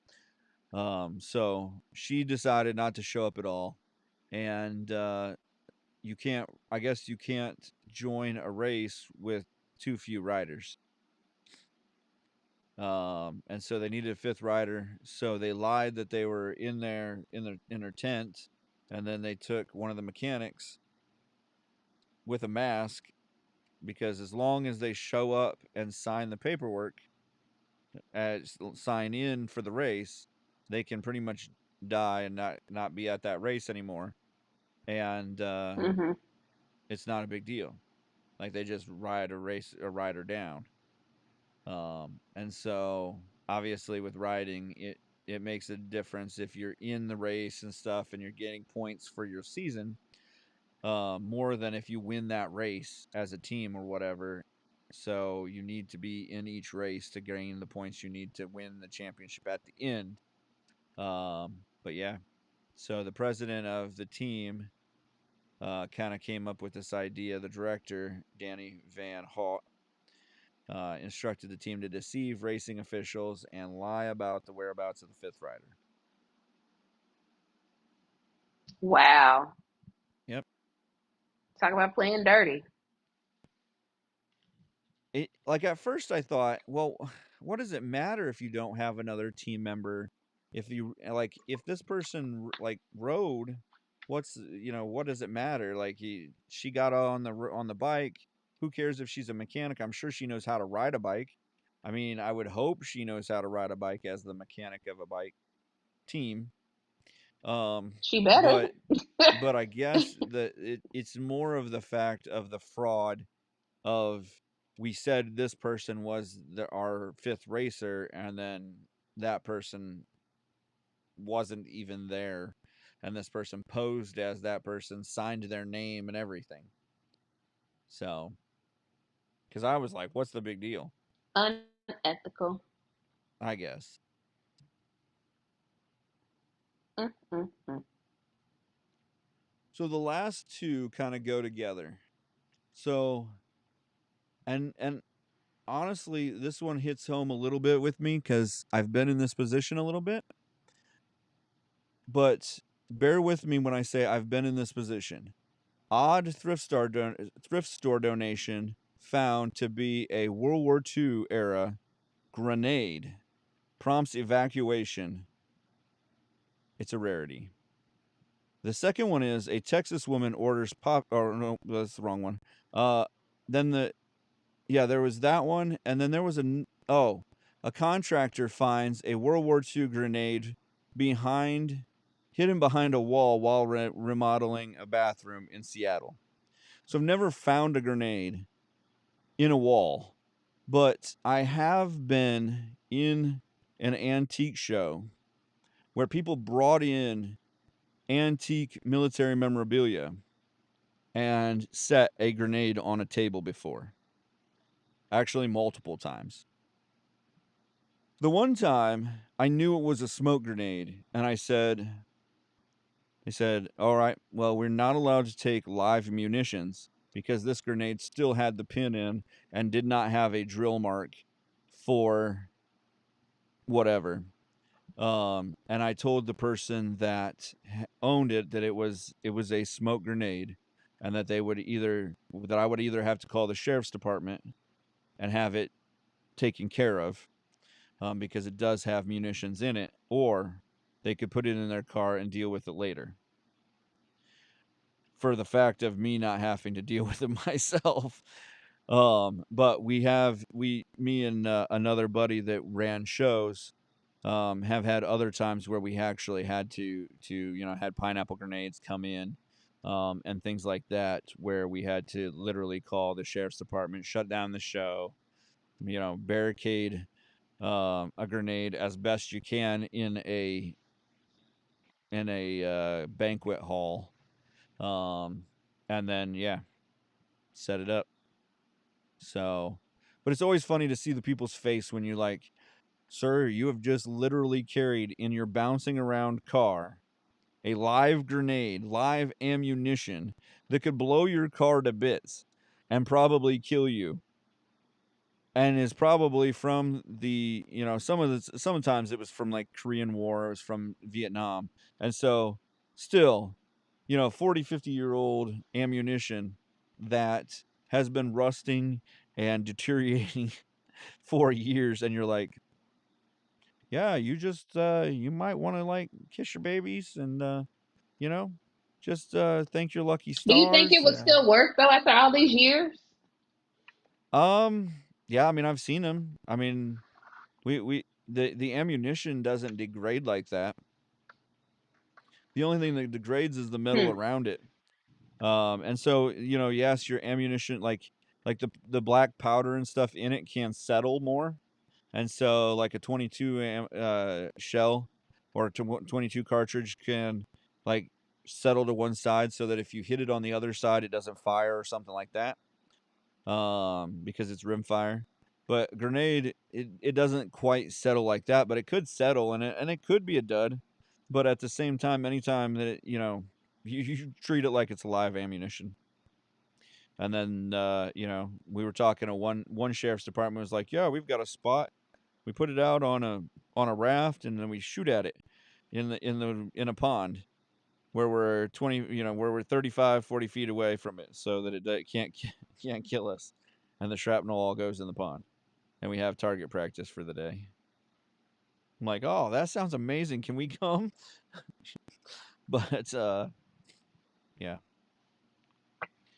So she decided not to show up at all, and you can't. I guess you can't join a race with too few riders. And so they needed a fifth rider. So they lied that they were in their tent, and then they took one of the mechanics with a mask, because as long as they show up and sign the paperwork, sign in for the race, they can pretty much die and not be at that race anymore, and Mhm. it's not a big deal. Like, they just ride a rider down. And so obviously with riding, it makes a difference if you're in the race and stuff and you're getting points for your season, more than if you win that race as a team or whatever. So you need to be in each race to gain the points you need to win the championship at the end. But yeah, so the president of the team kind of came up with this idea. The director, Danny Van Hout, instructed the team to deceive racing officials and lie about the whereabouts of the fifth rider. Wow. Yep. Talk about playing dirty. Like, at first I thought, well, what does it matter if you don't have another team member? If you, like, if this person like rode, what does it matter? Like, she got on the bike. Who cares if she's a mechanic? I'm sure she knows how to ride a bike. I mean, I would hope she knows how to ride a bike as the mechanic of a bike team. She better. But I guess it's more of the fact of the fraud of, we said this person was our fifth racer, and then that person wasn't even there, and this person posed as that person, signed their name and everything. So, because I was like, what's the big deal? Unethical. I guess. Mm-mm-mm. So the last two kind of go together. So, and honestly, this one hits home a little bit with me because I've been in this position a little bit. But bear with me when I say I've been in this position. Odd thrift store donation found to be a World War II era grenade. Prompts evacuation. It's a rarity. The second one is a Texas woman orders pop. Or no, that's the wrong one. There was that one, and then there was a contractor finds a World War II grenade hidden behind a wall while remodeling a bathroom in Seattle. So I've never found a grenade in a wall, but I have been in an antique show where people brought in antique military memorabilia and set a grenade on a table before. Actually, multiple times. The one time I knew it was a smoke grenade, and they said, all right, well, we're not allowed to take live munitions because this grenade still had the pin in and did not have a drill mark for whatever. And I told the person that owned it that it was a smoke grenade, and that I would either have to call the sheriff's department and have it taken care of, because it does have munitions in it, or they could put it in their car and deal with it later. For the fact of me not having to deal with it myself. But me and another buddy that ran shows have had other times where we actually had to had pineapple grenades come in, and things like that, where we had to literally call the sheriff's department, shut down the show, barricade a grenade as best you can in a banquet hall, and then set it up. So, but it's always funny to see the people's face when you're like, sir, you have just literally carried in your bouncing around car a live grenade, live ammunition that could blow your car to bits and probably kill you. And is probably from the, sometimes it was from like Korean War, it was from Vietnam. And so still, 40, 50-year-old ammunition that has been rusting and deteriorating for years, and you're like, yeah, you might want to like kiss your babies and you know, just thank your lucky Do you think it stars. would still work though after all these years? Yeah, I mean, I've seen them. I mean, the ammunition doesn't degrade like that. The only thing that degrades is the metal Hmm. around it. And so, yes, your ammunition, like the black powder and stuff in it, can settle more. And so, like a 22 shell or 22 cartridge can like settle to one side, so that if you hit it on the other side, it doesn't fire or something like that. Because it's rimfire. But grenade, it doesn't quite settle like that, but it could settle, and it could be a dud. But at the same time, anytime that you treat it like it's live ammunition. And then we were talking to one sheriff's department was like, yeah, we've got a spot. We put it out on a raft, and then we shoot at it in a pond where we're 35, 40 feet away from it, so that it can't kill us, and the shrapnel all goes in the pond, and we have target practice for the day. I'm like, oh, that sounds amazing. Can we come? But yeah.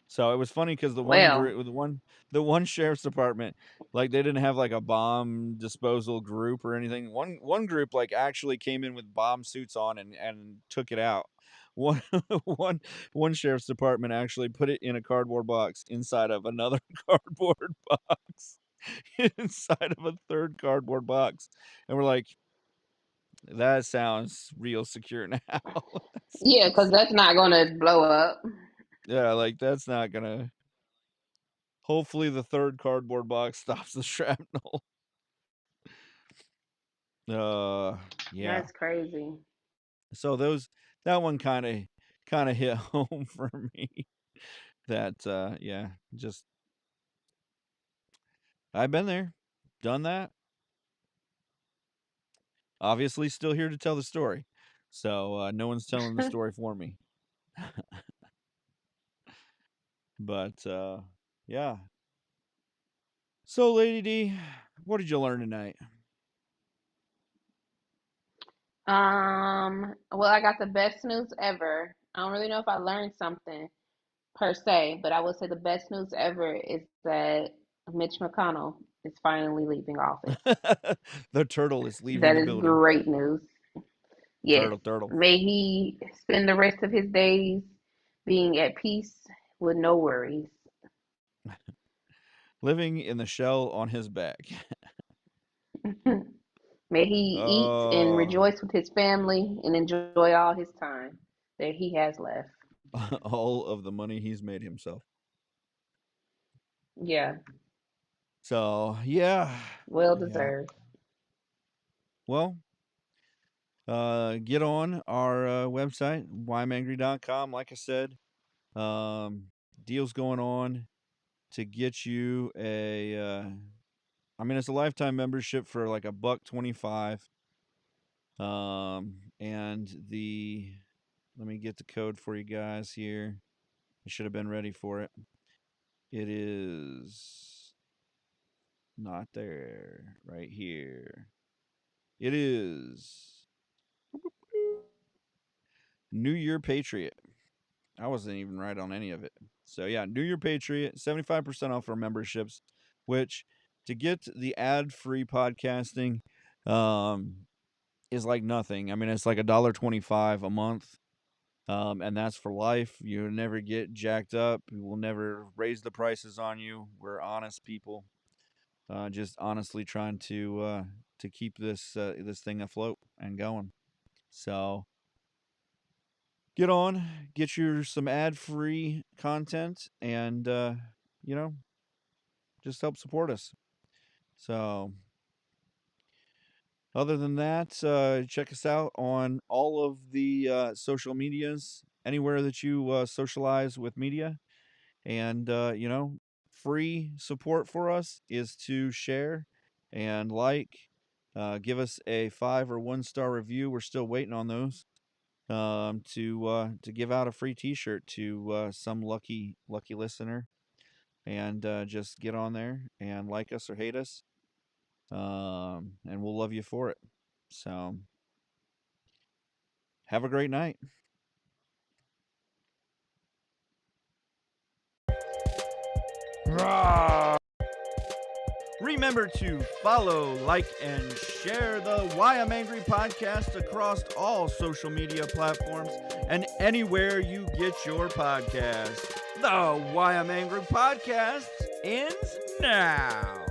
So it was funny because Well, the one sheriff's department, like, they didn't have like a bomb disposal group or anything. One group like actually came in with bomb suits on and took it out. One one one sheriff's department actually put it in a cardboard box inside of another cardboard box inside of a third cardboard box, and we're like, that sounds real secure now. yeah, because that's not gonna blow up. Yeah, like that's not gonna. Hopefully, the third cardboard box stops the shrapnel. Yeah. That's crazy. So that one kind of hit home for me. That yeah, just I've been there, done that. Obviously, still here to tell the story. So no one's telling the story for me. But yeah. So, Lady D, what did you learn tonight? Well, I got the best news ever. I don't really know if I learned something per se, but I would say the best news ever is that Mitch McConnell is finally leaving office. The turtle is leaving That the is building. great news. Yes. Turtle. May he spend the rest of his days being at peace with no worries. Living in the shell on his back. May he eat and Oh, rejoice with his family and enjoy all his time that he has left. all of the money he's made himself. Yeah, So, yeah. well Yeah. deserved. Well, get on our website, whyamangry.com. Like I said, deals going on to get you it's a lifetime membership for like $125. And let me get the code for you guys here. I should have been ready for it. It is not there. Right here. It is New Year Patriot. I wasn't even right on any of it. So yeah, New Year Patriot, 75% off our memberships, which, to get the ad-free podcasting is like nothing. I mean, it's like $1.25 a month. And that's for life. You never get jacked up. We will never raise the prices on you. We're honest people. Just honestly trying to keep this thing afloat and going. So get on, get your some ad free content, and just help support us. So other than that, check us out on all of the social medias, anywhere that you socialize with media. And free support for us is to share and like. Give us a 5 or 1 star review. We're still waiting on those. to give out a free T-shirt to some lucky listener, and just get on there and like us or hate us, and we'll love you for it. So have a great night. Remember to follow, like, and share the Why I'm Angry podcast across all social media platforms and anywhere you get your podcasts. The Why I'm Angry podcast ends now.